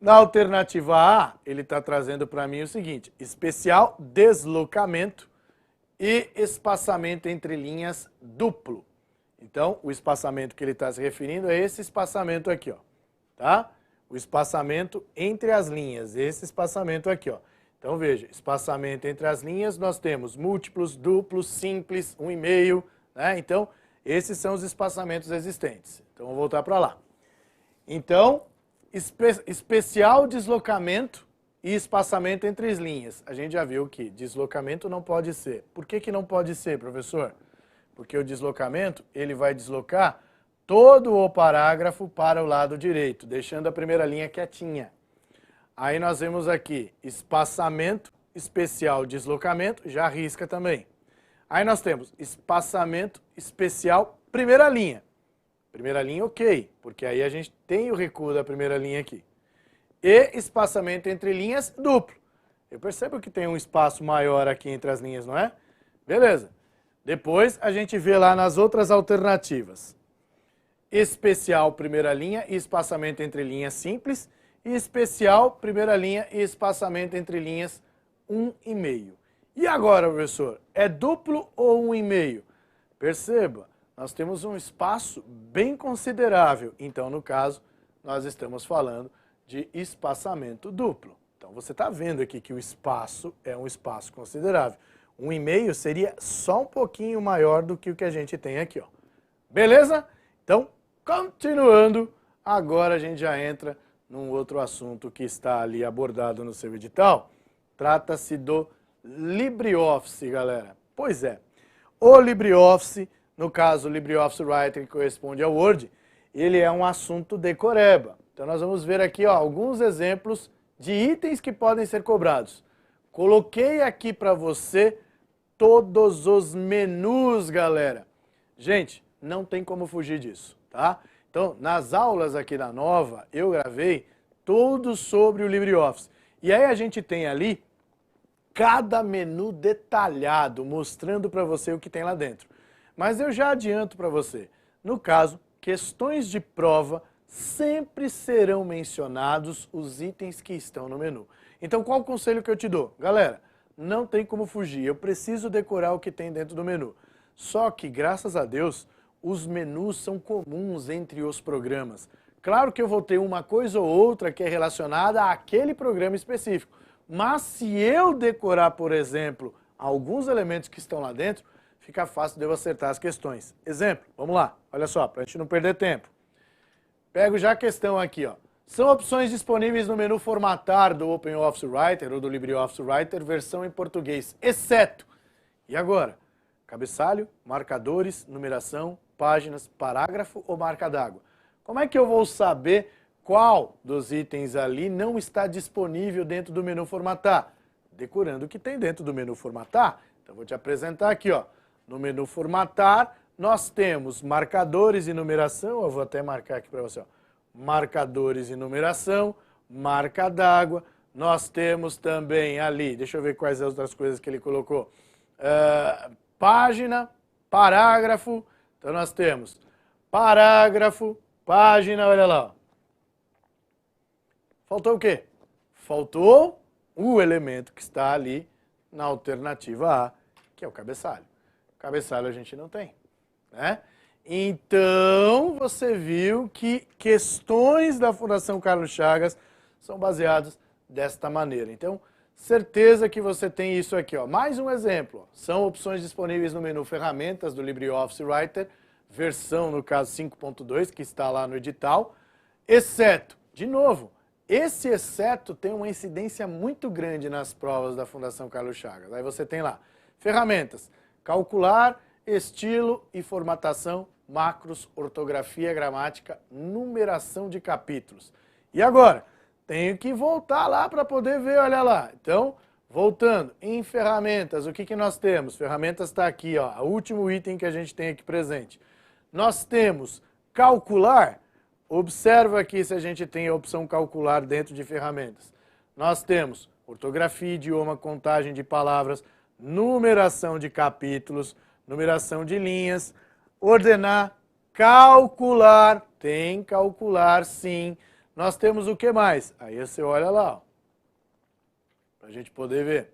Na alternativa A, ele está trazendo para mim o seguinte, especial deslocamento e espaçamento entre linhas duplo. Então, o espaçamento que ele está se referindo é esse espaçamento aqui, ó, tá? O espaçamento entre as linhas, esse espaçamento aqui, ó. Então, veja, espaçamento entre as linhas, nós temos múltiplos, duplos, simples, 1,5, né? Então, esses são os espaçamentos existentes. Então, vou voltar para lá. Então, especial deslocamento e espaçamento entre as linhas. A gente já viu que deslocamento não pode ser. Por que não pode ser, professor? Porque o deslocamento, ele vai deslocar todo o parágrafo para o lado direito, deixando a primeira linha quietinha. Aí nós vemos aqui espaçamento, especial deslocamento, já risca também. Aí nós temos espaçamento especial, primeira linha. Primeira linha, ok, porque aí a gente tem o recuo da primeira linha aqui. E espaçamento entre linhas duplo. Eu percebo que tem um espaço maior aqui entre as linhas, não é? Beleza. Depois a gente vê lá nas outras alternativas. Especial, primeira linha e espaçamento entre linhas simples. E especial, primeira linha e espaçamento entre linhas 1,5. E agora, professor, é duplo ou 1,5? Perceba, nós temos um espaço bem considerável. Então, no caso, nós estamos falando de espaçamento duplo. Então, você está vendo aqui que o espaço é um espaço considerável. 1,5 seria só um pouquinho maior do que o que a gente tem aqui, ó. Beleza? Então, continuando, agora a gente já entra num outro assunto que está ali abordado no seu edital. Trata-se do LibreOffice, galera. Pois é, o LibreOffice, no caso o LibreOffice Writer, que corresponde ao Word, ele é um assunto decoreba. Então nós vamos ver aqui, ó, alguns exemplos de itens que podem ser cobrados. Coloquei aqui para você todos os menus, galera. Gente, não tem como fugir disso, tá? Então, nas aulas aqui da Nova, eu gravei tudo sobre o LibreOffice. E aí a gente tem ali cada menu detalhado, mostrando para você o que tem lá dentro. Mas eu já adianto para você, no caso, questões de prova, sempre serão mencionados os itens que estão no menu. Então, qual o conselho que eu te dou? Galera, não tem como fugir, eu preciso decorar o que tem dentro do menu. Só que, graças a Deus, os menus são comuns entre os programas. Claro que eu vou ter uma coisa ou outra que é relacionada àquele programa específico. Mas se eu decorar, por exemplo, alguns elementos que estão lá dentro, fica fácil de eu acertar as questões. Exemplo, vamos lá, olha só, para a gente não perder tempo. Pego já a questão aqui, ó. São opções disponíveis no menu formatar do OpenOffice Writer ou do LibreOffice Writer, versão em português, exceto. E agora? Cabeçalho, marcadores, numeração, páginas, parágrafo ou marca d'água. Como é que eu vou saber qual dos itens ali não está disponível dentro do menu formatar? Decorando o que tem dentro do menu formatar. Então, vou te apresentar aqui, ó. No menu formatar, nós temos marcadores e numeração, eu vou até marcar aqui para você, ó. Marcadores e numeração, marca d'água, nós temos também ali, deixa eu ver quais as outras coisas que ele colocou, página, parágrafo, então nós temos parágrafo, página, olha lá, ó. Faltou o quê? Faltou o elemento que está ali na alternativa A, que é o cabeçalho. Cabeçalho a gente não tem, né? Então, você viu que questões da Fundação Carlos Chagas são baseadas desta maneira. Então, certeza que você tem isso aqui, ó. Mais um exemplo, ó. São opções disponíveis no menu Ferramentas do LibreOffice Writer, versão, no caso, 5.2, que está lá no edital, exceto, de novo, esse exceto tem uma incidência muito grande nas provas da Fundação Carlos Chagas. Aí você tem lá, ferramentas, calcular, estilo e formatação, macros, ortografia, gramática, numeração de capítulos. E agora? Tenho que voltar lá para poder ver, olha lá. Então, voltando, em ferramentas, o que nós temos? Ferramentas está aqui, ó, o último item que a gente tem aqui presente. Nós temos calcular. Observa aqui se a gente tem a opção calcular dentro de ferramentas. Nós temos ortografia, idioma, contagem de palavras, numeração de capítulos, numeração de linhas, ordenar, calcular, tem calcular sim. Nós temos o que mais? Aí você olha lá, para a gente poder ver.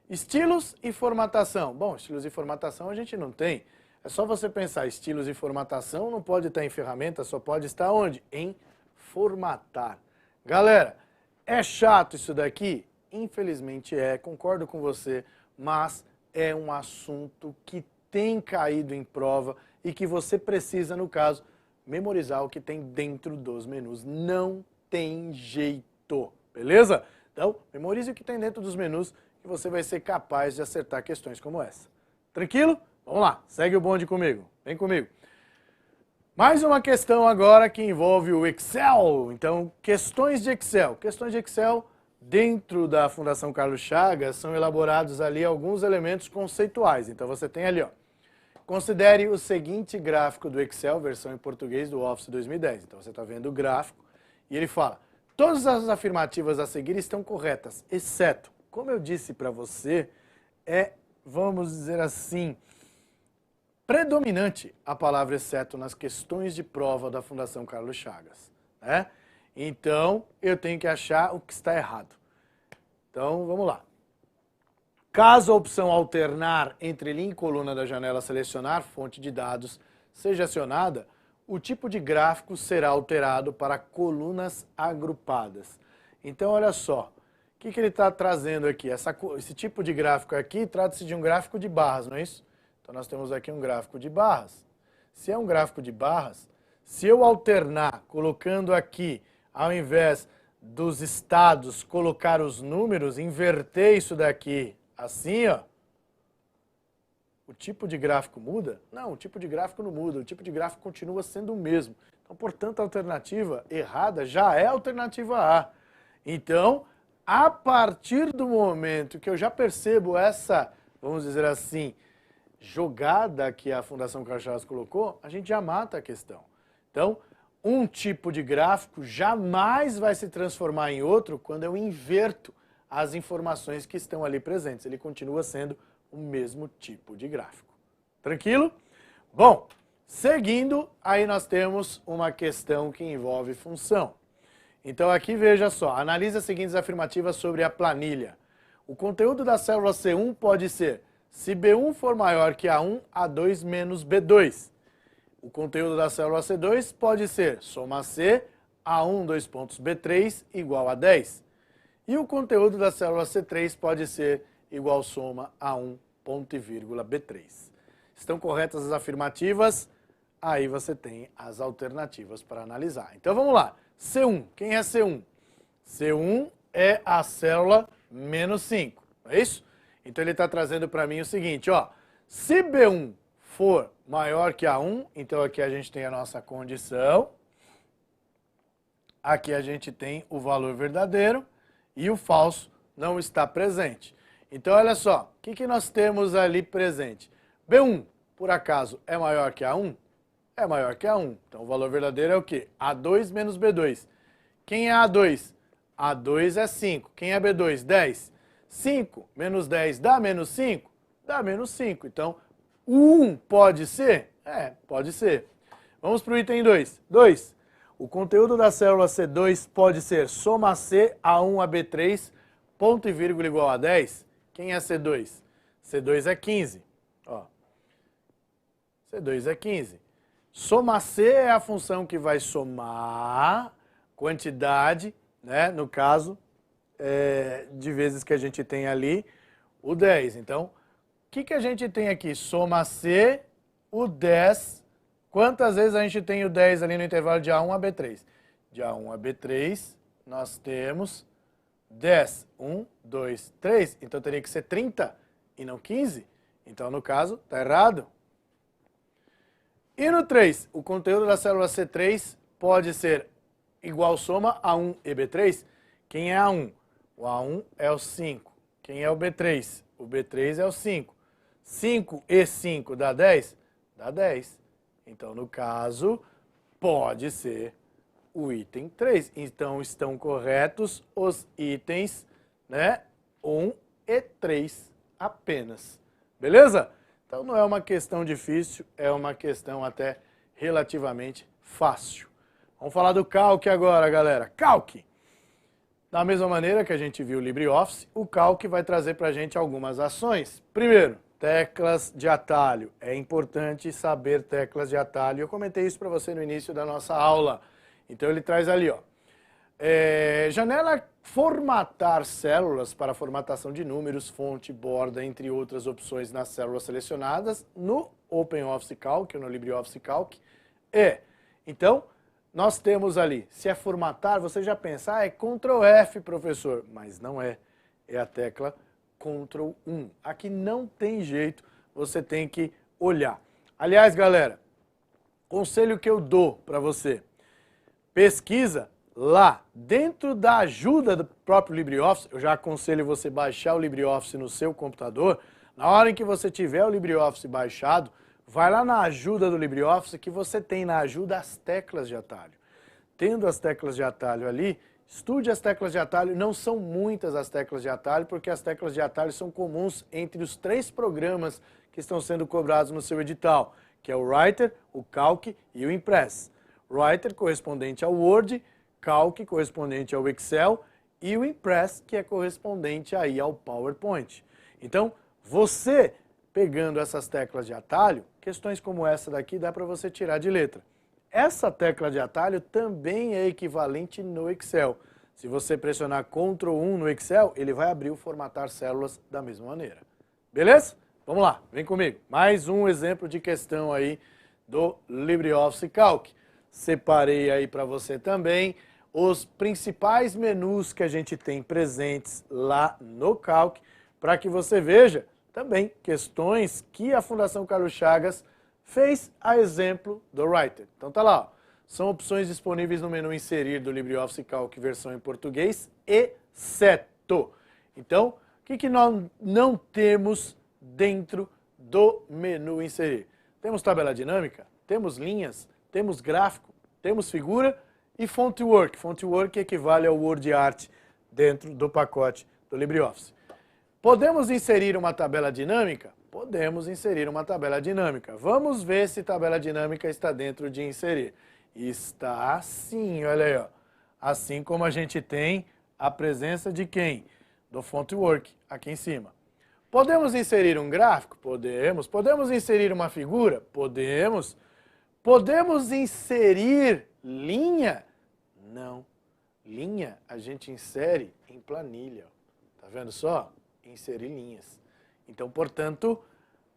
Estilos e formatação. Bom, estilos e formatação a gente não tem. É só você pensar, estilos e formatação não pode estar em ferramentas, só pode estar onde? Em formatar. Galera, é chato isso daqui? Infelizmente é, concordo com você, mas é um assunto que tem caído em prova e que você precisa, no caso, memorizar o que tem dentro dos menus. Não tem jeito, beleza? Então, memorize o que tem dentro dos menus que você vai ser capaz de acertar questões como essa. Tranquilo? Vamos lá, segue o bonde comigo, vem comigo. Mais uma questão agora que envolve o Excel. Então, questões de Excel. Questões de Excel, dentro da Fundação Carlos Chagas, são elaborados ali alguns elementos conceituais. Então, você tem ali, ó, considere o seguinte gráfico do Excel, versão em português do Office 2010. Então, você está vendo o gráfico e ele fala, todas as afirmativas a seguir estão corretas, exceto, como eu disse para você, vamos dizer assim, predominante a palavra exceto nas questões de prova da Fundação Carlos Chagas, né? Então, eu tenho que achar o que está errado. Então, vamos lá. Caso a opção alternar entre linha e coluna da janela selecionar fonte de dados seja acionada, o tipo de gráfico será alterado para colunas agrupadas. Então, olha só, o que ele está trazendo aqui? Esse tipo de gráfico aqui trata-se de um gráfico de barras, não é isso? Então, nós temos aqui um gráfico de barras. Se é um gráfico de barras, se eu alternar, colocando aqui, ao invés dos estados, colocar os números, inverter isso daqui, assim, ó, o tipo de gráfico muda? Não, o tipo de gráfico não muda, o tipo de gráfico continua sendo o mesmo. Então, portanto, a alternativa errada já é a alternativa A. Então, a partir do momento que eu já percebo essa, vamos dizer assim, jogada que a Fundação Carlos Chagas colocou, a gente já mata a questão. Então, um tipo de gráfico jamais vai se transformar em outro quando eu inverto as informações que estão ali presentes. Ele continua sendo o mesmo tipo de gráfico. Tranquilo? Bom, seguindo, aí nós temos uma questão que envolve função. Então aqui veja só, analise as seguintes afirmativas sobre a planilha. O conteúdo da célula C1 pode ser: se B1 for maior que A1, A2 menos B2. O conteúdo da célula C2 pode ser soma C, A1, dois pontos, B3 igual a 10. E o conteúdo da célula C3 pode ser igual soma A1, ponto e vírgula, B3. Estão corretas as afirmativas? Aí você tem as alternativas para analisar. Então vamos lá. C1, quem é C1? C1 é a célula menos 5, não é isso? Então ele está trazendo para mim o seguinte, ó, se B1 for maior que A1, então aqui a gente tem a nossa condição, aqui a gente tem o valor verdadeiro e o falso não está presente. Então olha só, o que nós temos ali presente? B1, por acaso, é maior que A1? É maior que A1. Então, o valor verdadeiro é o quê? A2 menos B2. Quem é A2? A2 é 5. Quem é B2? 10. 5 menos 10 dá menos 5? Dá menos 5. Então, o 1 pode ser? É, pode ser. Vamos para o item 2. 2. O conteúdo da célula C2 pode ser soma C A1 a B3, ponto e vírgula igual a 10. Quem é C2? C2 é 15. Ó. C2 é 15. Soma C é a função que vai somar quantidade, né, no caso, de vezes que a gente tem ali, o 10. Então, o que a gente tem aqui? Soma C, o 10. Quantas vezes a gente tem o 10 ali no intervalo de A1 a B3? De A1 a B3, nós temos 10. 1, 2, 3. Então, teria que ser 30 e não 15. Então, no caso, está errado. E no 3, o conteúdo da célula C3 pode ser igual soma A1 e B3. Quem é A1? O A1 é o 5. Quem é o B3? O B3 é o 5. 5 e 5 dá 10? Dá 10. Então, no caso, pode ser o item 3. Então, estão corretos os itens, né, 1 e 3 apenas. Beleza? Então, não é uma questão difícil, é uma questão até relativamente fácil. Vamos falar do Calc agora, galera. Calc! Da mesma maneira que a gente viu o LibreOffice, o Calc vai trazer para a gente algumas ações. Primeiro, teclas de atalho. É importante saber teclas de atalho. Eu comentei isso para você no início da nossa aula. Então, ele traz ali, ó. Janela formatar células para formatação de números, fonte, borda, entre outras opções nas células selecionadas no OpenOffice Calc, ou no LibreOffice Calc. Então, nós temos ali, se é formatar, você já pensa, é Ctrl F, professor, mas não é, é a tecla Ctrl 1. Aqui não tem jeito, você tem que olhar. Aliás, galera, conselho que eu dou para você, pesquisa lá, dentro da ajuda do próprio LibreOffice, eu já aconselho você baixar o LibreOffice no seu computador. Na hora em que você tiver o LibreOffice baixado, vai lá na ajuda do LibreOffice que você tem na ajuda as teclas de atalho. Tendo as teclas de atalho ali, estude as teclas de atalho. Não são muitas as teclas de atalho, porque as teclas de atalho são comuns entre os 3 programas que estão sendo cobrados no seu edital, que é o Writer, o Calc e o Impress. Writer correspondente ao Word, Calc correspondente ao Excel e o Impress que é correspondente aí ao PowerPoint. Então, você pegando essas teclas de atalho, questões como essa daqui dá para você tirar de letra. Essa tecla de atalho também é equivalente no Excel. Se você pressionar Ctrl 1 no Excel, ele vai abrir o formatar células da mesma maneira. Beleza? Vamos lá, vem comigo. Mais um exemplo de questão aí do LibreOffice Calc. Separei aí para você também os principais menus que a gente tem presentes lá no Calc, para que você veja também questões que a Fundação Carlos Chagas fez a exemplo do Writer. Então tá lá, ó. São opções disponíveis no menu inserir do LibreOffice Calc versão em português, exceto. Então, o que nós não temos dentro do menu inserir? Temos tabela dinâmica, temos linhas, temos gráfico, temos figura e Fontwork. Fontwork equivale ao WordArt dentro do pacote do LibreOffice. Podemos inserir uma tabela dinâmica? Podemos inserir uma tabela dinâmica. Vamos ver se tabela dinâmica está dentro de inserir. Está sim, olha aí, ó. Assim como a gente tem a presença de quem? Do Fontwork, aqui em cima. Podemos inserir um gráfico? Podemos. Podemos inserir uma figura? Podemos. Podemos inserir linha? Não. Linha a gente insere em planilha. Tá vendo só? Inserir linhas. Então, portanto,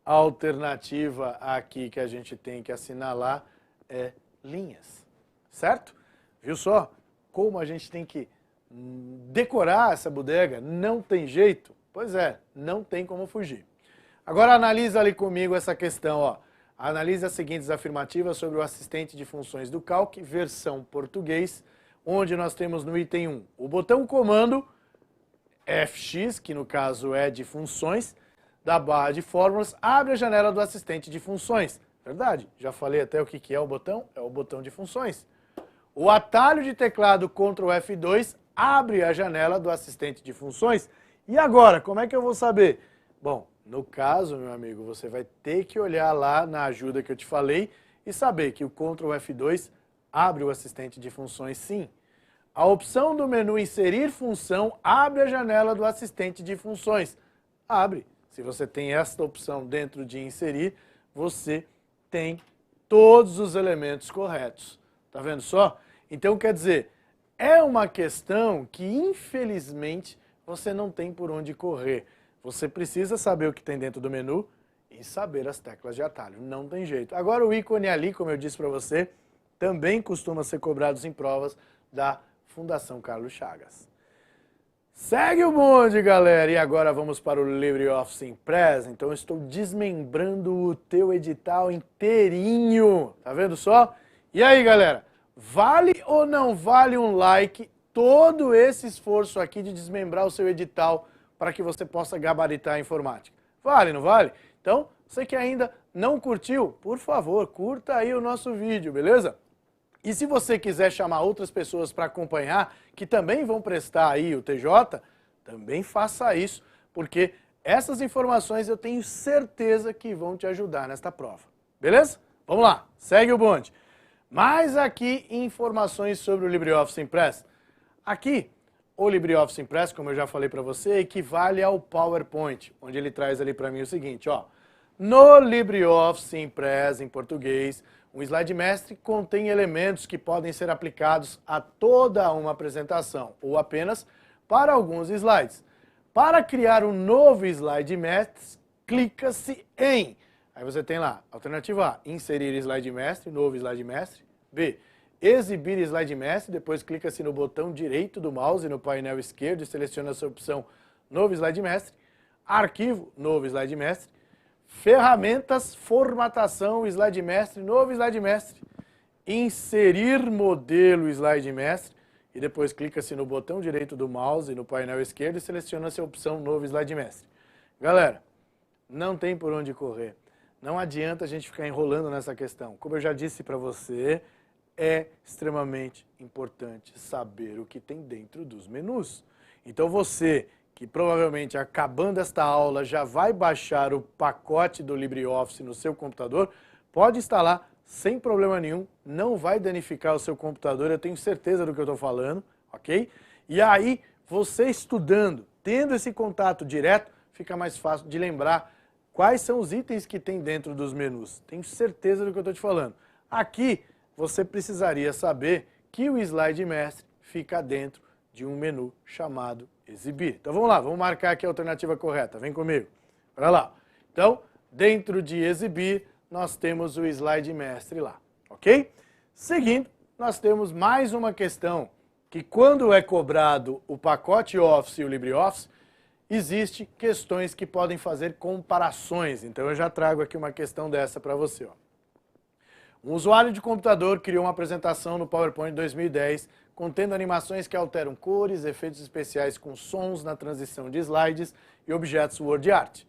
a alternativa aqui que a gente tem que assinalar é linhas. Certo? Viu só como a gente tem que decorar essa bodega? Não tem jeito? Pois é, não tem como fugir. Agora analisa ali comigo essa questão, ó. Analise as seguintes afirmativas sobre o assistente de funções do Calc, versão português, onde nós temos no item 1 o botão comando FX, que no caso é de funções, da barra de fórmulas, abre a janela do assistente de funções. Verdade, já falei até o que é o botão, é o botão de funções. O atalho de teclado Ctrl F2 abre a janela do assistente de funções. E agora, como é que eu vou saber? Bom, no caso, meu amigo, você vai ter que olhar lá na ajuda que eu te falei e saber que o Ctrl F2 abre o assistente de funções sim. A opção do menu Inserir função abre a janela do assistente de funções. Abre. Se você tem esta opção dentro de Inserir, você tem todos os elementos corretos. Tá vendo só? Então, quer dizer, é uma questão que, infelizmente, você não tem por onde correr. Você precisa saber o que tem dentro do menu e saber as teclas de atalho. Não tem jeito. Agora, o ícone ali, como eu disse para você, também costuma ser cobrado em provas da Fundação Carlos Chagas. Segue o bonde, galera! E agora vamos para o LibreOffice Impress. Então, eu estou desmembrando o teu edital inteirinho. Tá vendo só? E aí, galera? Vale ou não vale um like todo esse esforço aqui de desmembrar o seu edital para que você possa gabaritar a informática? Vale, não vale? Então, você que ainda não curtiu, por favor, curta aí o nosso vídeo, beleza? E se você quiser chamar outras pessoas para acompanhar, que também vão prestar aí o TJ, também faça isso, porque essas informações eu tenho certeza que vão te ajudar nesta prova. Beleza? Vamos lá, segue o bonde. Mas aqui informações sobre o LibreOffice Impress. Aqui, o LibreOffice Impress, como eu já falei para você, equivale ao PowerPoint, onde ele traz ali para mim o seguinte, ó. No LibreOffice Impress, em português, um slide mestre contém elementos que podem ser aplicados a toda uma apresentação, ou apenas para alguns slides. Para criar um novo slide mestre, clica-se em... Aí você tem lá, alternativa A, inserir slide mestre, novo slide mestre. B, exibir slide mestre, depois clica-se no botão direito do mouse no painel esquerdo e seleciona essa opção novo slide mestre. Arquivo, novo slide mestre. Ferramentas, formatação, slide mestre, novo slide mestre. Inserir modelo slide mestre. E depois clica-se no botão direito do mouse no painel esquerdo e seleciona essa opção novo slide mestre. Galera, não tem por onde correr. Não adianta a gente ficar enrolando nessa questão. Como eu já disse para você, é extremamente importante saber o que tem dentro dos menus. Então você, que provavelmente acabando esta aula já vai baixar o pacote do LibreOffice no seu computador, pode instalar sem problema nenhum, não vai danificar o seu computador, eu tenho certeza do que eu estou falando, ok? E aí, você estudando, tendo esse contato direto, fica mais fácil de lembrar quais são os itens que tem dentro dos menus. Tenho certeza do que eu estou te falando. Aqui, você precisaria saber que o slide mestre fica dentro de um menu chamado exibir. Então vamos lá, vamos marcar aqui a alternativa correta. Vem comigo. Olha lá. Então, dentro de exibir, nós temos o slide mestre lá. Ok? Seguindo, nós temos mais uma questão que quando é cobrado o pacote Office e o LibreOffice, existem questões que podem fazer comparações. Então eu já trago aqui uma questão dessa para você. Ó. Um usuário de computador criou uma apresentação no PowerPoint 2010 contendo animações que alteram cores, efeitos especiais com sons na transição de slides e objetos WordArt.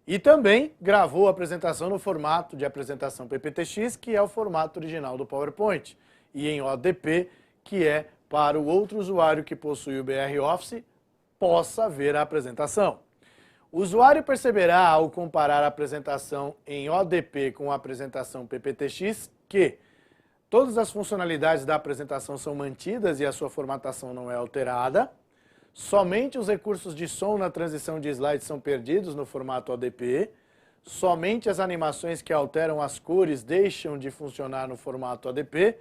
E também gravou a apresentação no formato de apresentação PPTX, que é o formato original do PowerPoint, e em ODP, que é para o outro usuário que possui o BR Office, possa ver a apresentação. O usuário perceberá, ao comparar a apresentação em ODP com a apresentação PPTX, que todas as funcionalidades da apresentação são mantidas e a sua formatação não é alterada. Somente os recursos de som na transição de slides são perdidos no formato ODP. Somente as animações que alteram as cores deixam de funcionar no formato ODP.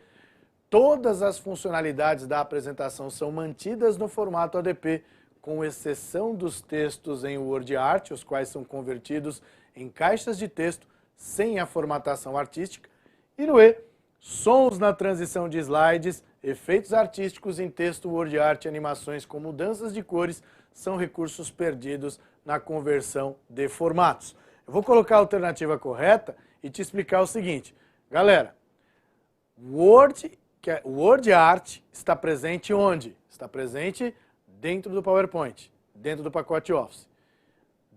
Todas as funcionalidades da apresentação são mantidas no formato ODP, com exceção dos textos em WordArt, os quais são convertidos em caixas de texto sem a formatação artística. E no E, sons na transição de slides, efeitos artísticos em texto WordArt e animações com mudanças de cores são recursos perdidos na conversão de formatos. Eu vou colocar a alternativa correta e te explicar o seguinte. Galera, WordArt está presente onde? Está presente dentro do PowerPoint, dentro do pacote Office.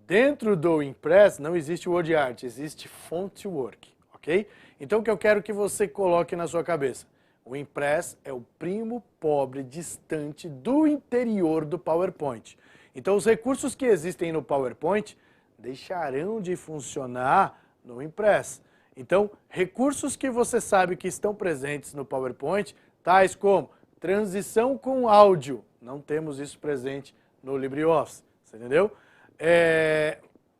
Dentro do Impress não existe Word Art, existe Fontwork, ok? Então o que eu quero que você coloque na sua cabeça? O Impress é o primo pobre distante do interior do PowerPoint. Então os recursos que existem no PowerPoint deixarão de funcionar no Impress. Então, recursos que você sabe que estão presentes no PowerPoint, tais como transição com áudio, não temos isso presente no LibreOffice, você entendeu?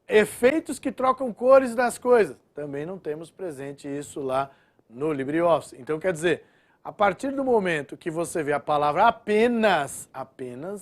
Efeitos que trocam cores das coisas, também não temos presente isso lá no LibreOffice. Então, quer dizer, a partir do momento que você vê a palavra apenas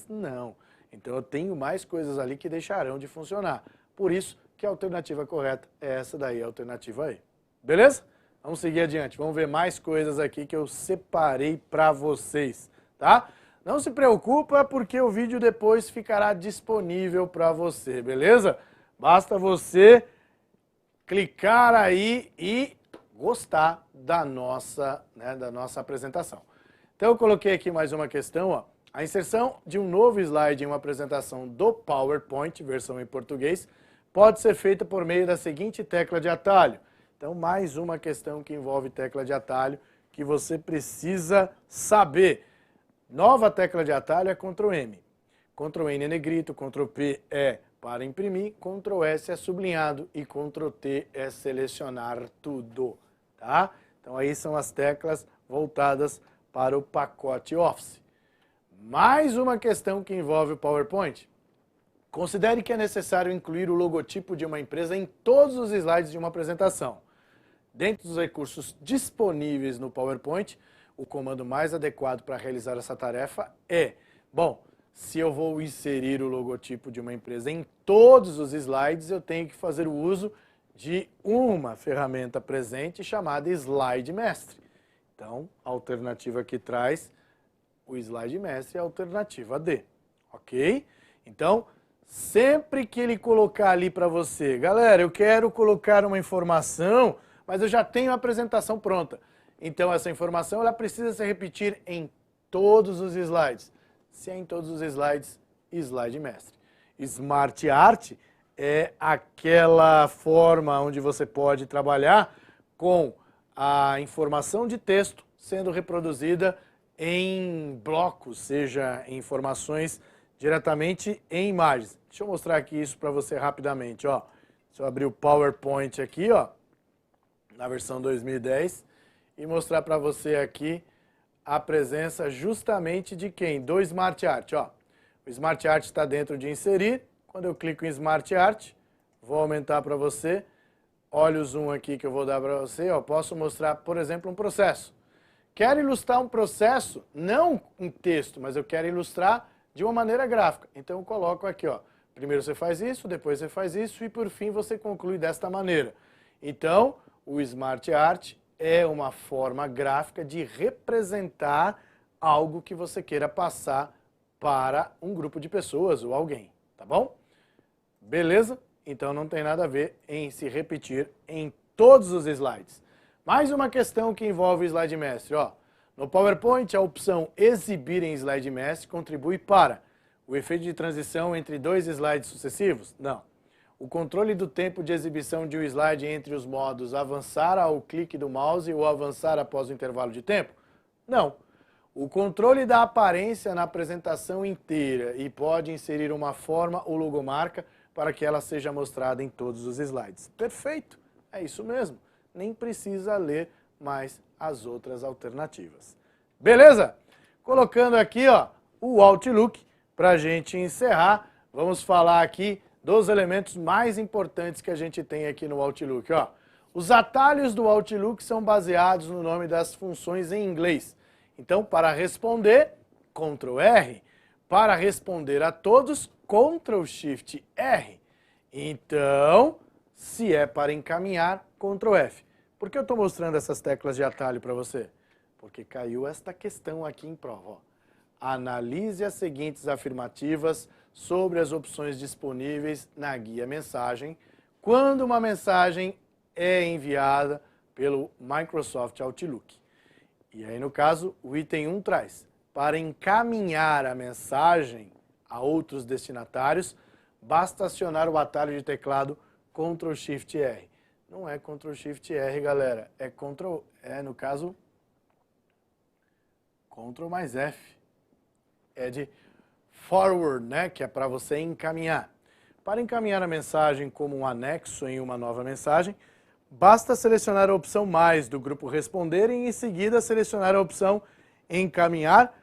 não. Então eu tenho mais coisas ali que deixarão de funcionar. Por isso que a alternativa correta é essa daí, a alternativa aí. Beleza? Vamos seguir adiante, vamos ver mais coisas aqui que eu separei para vocês, tá? Não se preocupa porque o vídeo depois ficará disponível para você, beleza? Basta você clicar aí e gostar da nossa apresentação. Então eu coloquei aqui mais uma questão, ó. A inserção de um novo slide em uma apresentação do PowerPoint, versão em português, pode ser feita por meio da seguinte tecla de atalho. Então mais uma questão que envolve tecla de atalho que você precisa saber. Nova tecla de atalho é Ctrl M. Ctrl N é negrito, Ctrl P é para imprimir, Ctrl S é sublinhado e Ctrl T é selecionar tudo. Tá? Então aí são as teclas voltadas para o pacote Office. Mais uma questão que envolve o PowerPoint. Considere que é necessário incluir o logotipo de uma empresa em todos os slides de uma apresentação. Dentro dos recursos disponíveis no PowerPoint, o comando mais adequado para realizar essa tarefa é, bom, se eu vou inserir o logotipo de uma empresa em todos os slides, eu tenho que fazer o uso de uma ferramenta presente chamada Slide Mestre. Então, a alternativa que traz o Slide Mestre é a alternativa D, ok? Então, sempre que ele colocar ali para você, galera, eu quero colocar uma informação, mas eu já tenho a apresentação pronta. Então, essa informação ela precisa se repetir em todos os slides. Se é em todos os slides, Slide Mestre. Smart Art é aquela forma onde você pode trabalhar com a informação de texto sendo reproduzida em blocos, seja em informações diretamente em imagens. Deixa eu mostrar aqui isso para você rapidamente. Ó. Se eu abrir o PowerPoint aqui, ó, na versão 2010, e mostrar para você aqui a presença justamente de quem? Do Smart Art. Ó. O Smart Art está dentro de inserir. Quando eu clico em Smart Art, vou aumentar para você. Olha o zoom aqui que eu vou dar para você. Ó. Posso mostrar, por exemplo, um processo. Quero ilustrar um processo, não em texto, mas eu quero ilustrar de uma maneira gráfica. Então eu coloco aqui, ó. Primeiro você faz isso, depois você faz isso e por fim você conclui desta maneira. Então, o Smart Art é uma forma gráfica de representar algo que você queira passar para um grupo de pessoas ou alguém, tá bom? Beleza? Então não tem nada a ver em se repetir em todos os slides. Mais uma questão que envolve o Slide Mestre, ó. No PowerPoint, a opção Exibir em Slide Mestre contribui para o efeito de transição entre dois slides sucessivos? Não. O controle do tempo de exibição de um slide entre os modos avançar ao clique do mouse ou avançar após o intervalo de tempo? Não. O controle da aparência na apresentação inteira e pode inserir uma forma ou logomarca para que ela seja mostrada em todos os slides. Perfeito, é isso mesmo. Nem precisa ler mais as outras alternativas. Beleza? Colocando aqui ó, o Outlook para a gente encerrar, vamos falar aqui dos elementos mais importantes que a gente tem aqui no Outlook. Ó. Os atalhos do Outlook são baseados no nome das funções em inglês. Então, para responder, Ctrl R. Para responder a todos, Ctrl Shift R. Então, se é para encaminhar, Ctrl F. Por que eu estou mostrando essas teclas de atalho para você? Porque caiu esta questão aqui em prova. Ó. Analise as seguintes afirmativas sobre as opções disponíveis na guia mensagem quando uma mensagem é enviada pelo Microsoft Outlook. E aí, no caso, o item 1 traz, para encaminhar a mensagem a outros destinatários, basta acionar o atalho de teclado Ctrl Shift R. Não é Ctrl Shift R, galera, no caso, Ctrl mais F. É de forward, né, que é para você encaminhar. Para encaminhar a mensagem como um anexo em uma nova mensagem, basta selecionar a opção mais do grupo responder e em seguida selecionar a opção encaminhar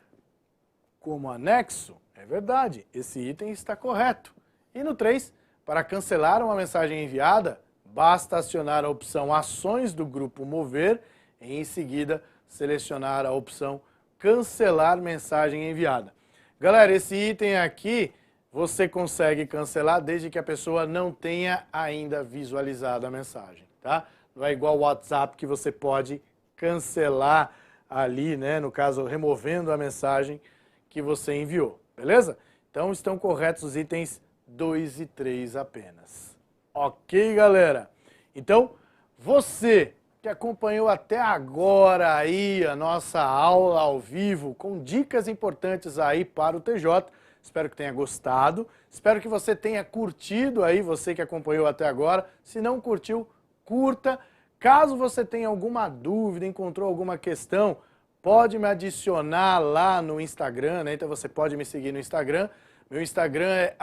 como anexo. É verdade, esse item está correto. E no 3, para cancelar uma mensagem enviada, basta acionar a opção ações do grupo mover e em seguida selecionar a opção cancelar mensagem enviada. Galera, esse item aqui você consegue cancelar desde que a pessoa não tenha ainda visualizado a mensagem, tá? Não é igual o WhatsApp que você pode cancelar ali, né? No caso, removendo a mensagem que você enviou, beleza? Então estão corretos os itens 2 e 3 apenas. Ok, galera? Então, você que acompanhou até agora aí a nossa aula ao vivo com dicas importantes aí para o TJ, espero que tenha gostado, espero que você tenha curtido aí, você que acompanhou até agora. Se não curtiu, curta. Caso você tenha alguma dúvida, encontrou alguma questão, pode me adicionar lá no Instagram, né? Então você pode me seguir no Instagram. Meu Instagram é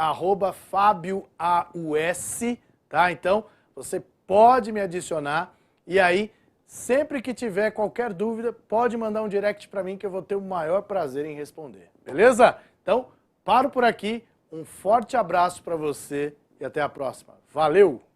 @fabioaus, tá? Então você pode me adicionar e aí, sempre que tiver qualquer dúvida, pode mandar um direct para mim que eu vou ter o maior prazer em responder. Beleza? Então, paro por aqui, um forte abraço para você e até a próxima. Valeu!